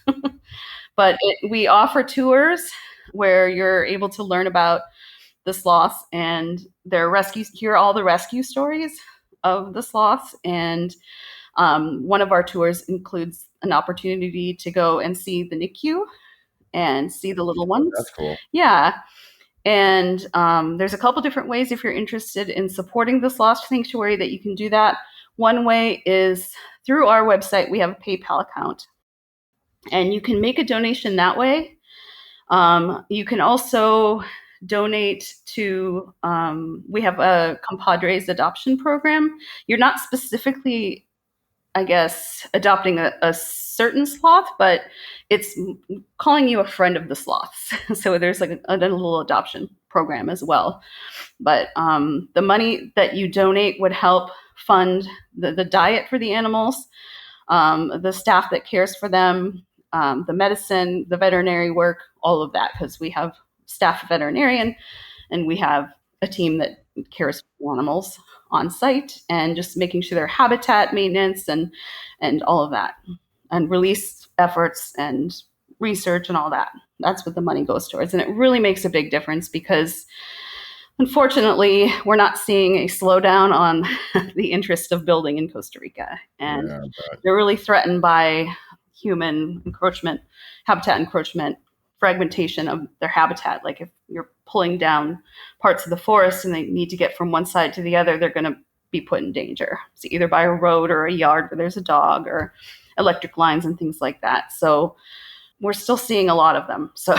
But we offer tours where you're able to learn about the sloths and their rescues, hear all the rescue stories of the sloths. And one of our tours includes an opportunity to go and see the NICU and see the little ones. That's cool. Yeah. And there's a couple different ways if you're interested in supporting the Sloth Sanctuary that you can do that. One way is through our website. We have a PayPal account, and you can make a donation that way. You can also donate to, we have a compadres adoption program. You're not specifically, I guess, adopting a certain sloth, but it's calling you a friend of the sloths. So there's like a little adoption program as well. But the money that you donate would help fund the diet for the animals, the staff that cares for them, the medicine, the veterinary work, all of that, because we have staff veterinarian and we have a team that cares for animals on site, and just making sure their habitat maintenance and all of that, and release efforts and research and all that. That's what the money goes towards. And it really makes a big difference because unfortunately, we're not seeing a slowdown on the interest of building in Costa Rica. And they're really threatened by human encroachment, habitat encroachment, fragmentation of their habitat. Like if you're pulling down parts of the forest and they need to get from one side to the other, they're going to be put in danger. So either by a road or a yard where there's a dog, or electric lines and things like that. So we're still seeing a lot of them. So,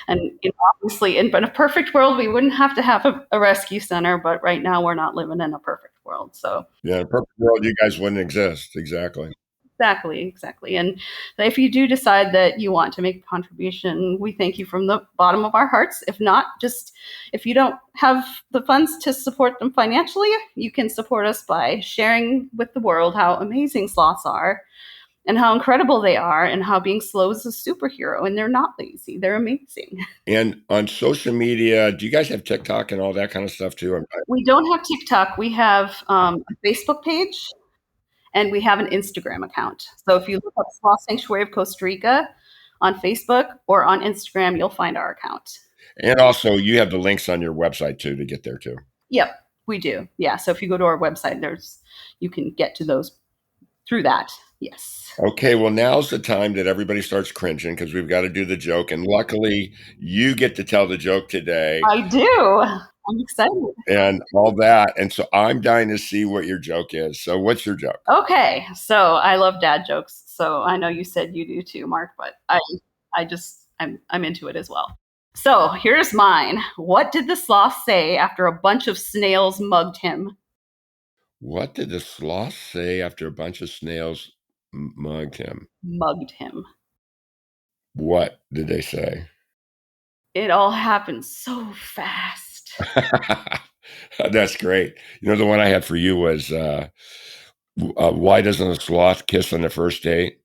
and obviously in a perfect world, we wouldn't have to have a rescue center, but right now we're not living in a perfect world. So yeah, in a perfect world, you guys wouldn't exist. Exactly. Exactly. And if you do decide that you want to make a contribution, we thank you from the bottom of our hearts. If not, just if you don't have the funds to support them financially, you can support us by sharing with the world how amazing sloths are and how incredible they are, and how being slow is a superhero, and they're not lazy. They're amazing. And on social media, do you guys have TikTok and all that kind of stuff too? We don't have TikTok. We have a Facebook page. And we have an Instagram account. So if you look up Sloth Sanctuary of Costa Rica on Facebook or on Instagram, you'll find our account. And also, you have the links on your website too to get there too. Yep, we do. Yeah. So if you go to our website, you can get to those through that. Yes. Okay. Well, now's the time that everybody starts cringing because we've got to do the joke. And luckily, you get to tell the joke today. I do. I'm excited. And all that. And so I'm dying to see what your joke is. So what's your joke? Okay. So I love dad jokes. So I know you said you do too, Mark, but I'm into it as well. So here's mine. What did the sloth say after a bunch of snails mugged him? What did the sloth say after a bunch of snails mugged him? Mugged him. What did they say? It all happened so fast. That's great. You know, the one I had for you was, why doesn't a sloth kiss on the first date?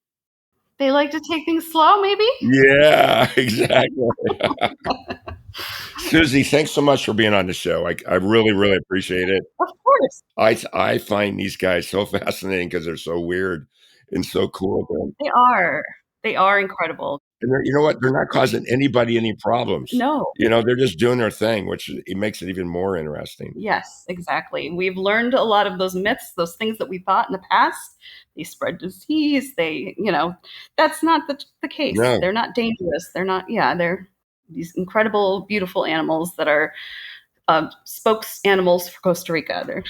They like to take things slow, maybe? Yeah, exactly. Susie, thanks so much for being on the show. I really, really appreciate it. Of course. I find these guys so fascinating because they're so weird and so cool. They are. They are incredible. And you know what? They're not causing anybody any problems. No. You know, they're just doing their thing, which it makes it even more interesting. Yes, exactly. We've learned a lot of those myths, those things that we thought in the past. They spread disease. That's not the case. No. They're not dangerous. They're these incredible, beautiful animals that are spokes animals for Costa Rica. They're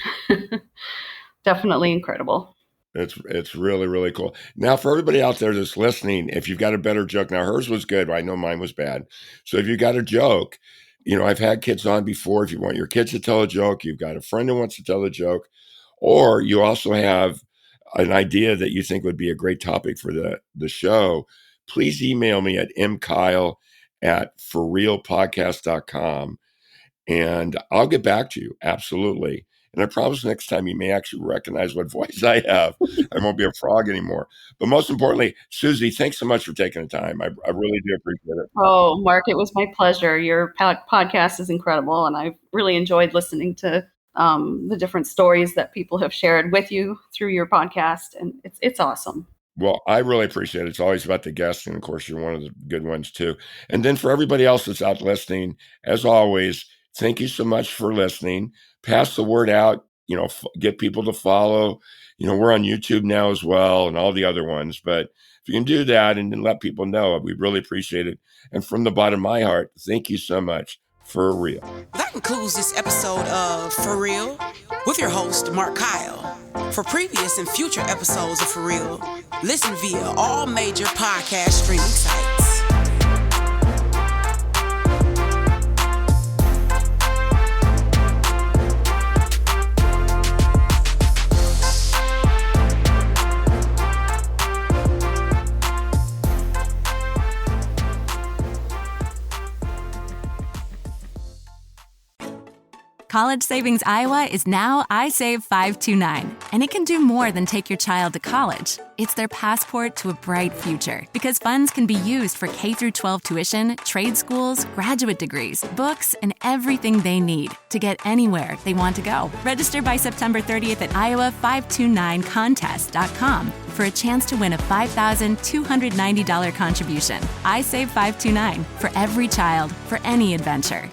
definitely incredible. It's really, really cool. Now, for everybody out there that's listening, if you've got a better joke, now hers was good, but I know mine was bad. So if you got a joke, you know, I've had kids on before. If you want your kids to tell a joke, you've got a friend who wants to tell a joke, or you also have an idea that you think would be a great topic for the show, please email me at mkyle@forrealpodcast.com and I'll get back to you. Absolutely. And I promise next time you may actually recognize what voice I have. I won't be a frog anymore. But most importantly, Susie, thanks so much for taking the time. I really do appreciate it. Oh, Mark, it was my pleasure. Your podcast is incredible, and I've really enjoyed listening to the different stories that people have shared with you through your podcast, and it's awesome. Well, I really appreciate it. It's always about the guests, and of course, you're one of the good ones too. And then for everybody else that's out listening, as always, thank you so much for listening. Pass the word out, get people to follow. We're on YouTube now as well and all the other ones. But if you can do that and then let people know, we really appreciate it. And from the bottom of my heart, thank you so much. For real. That concludes this episode of For Real with your host, Mark Kyle. For previous and future episodes of For Real, listen via all major podcast streaming sites. College Savings Iowa is now iSave 529, and it can do more than take your child to college. It's their passport to a bright future, because funds can be used for K-12 tuition, trade schools, graduate degrees, books, and everything they need to get anywhere they want to go. Register by September 30th at iowa529contest.com for a chance to win a $5,290 contribution. iSave 529 for every child, for any adventure.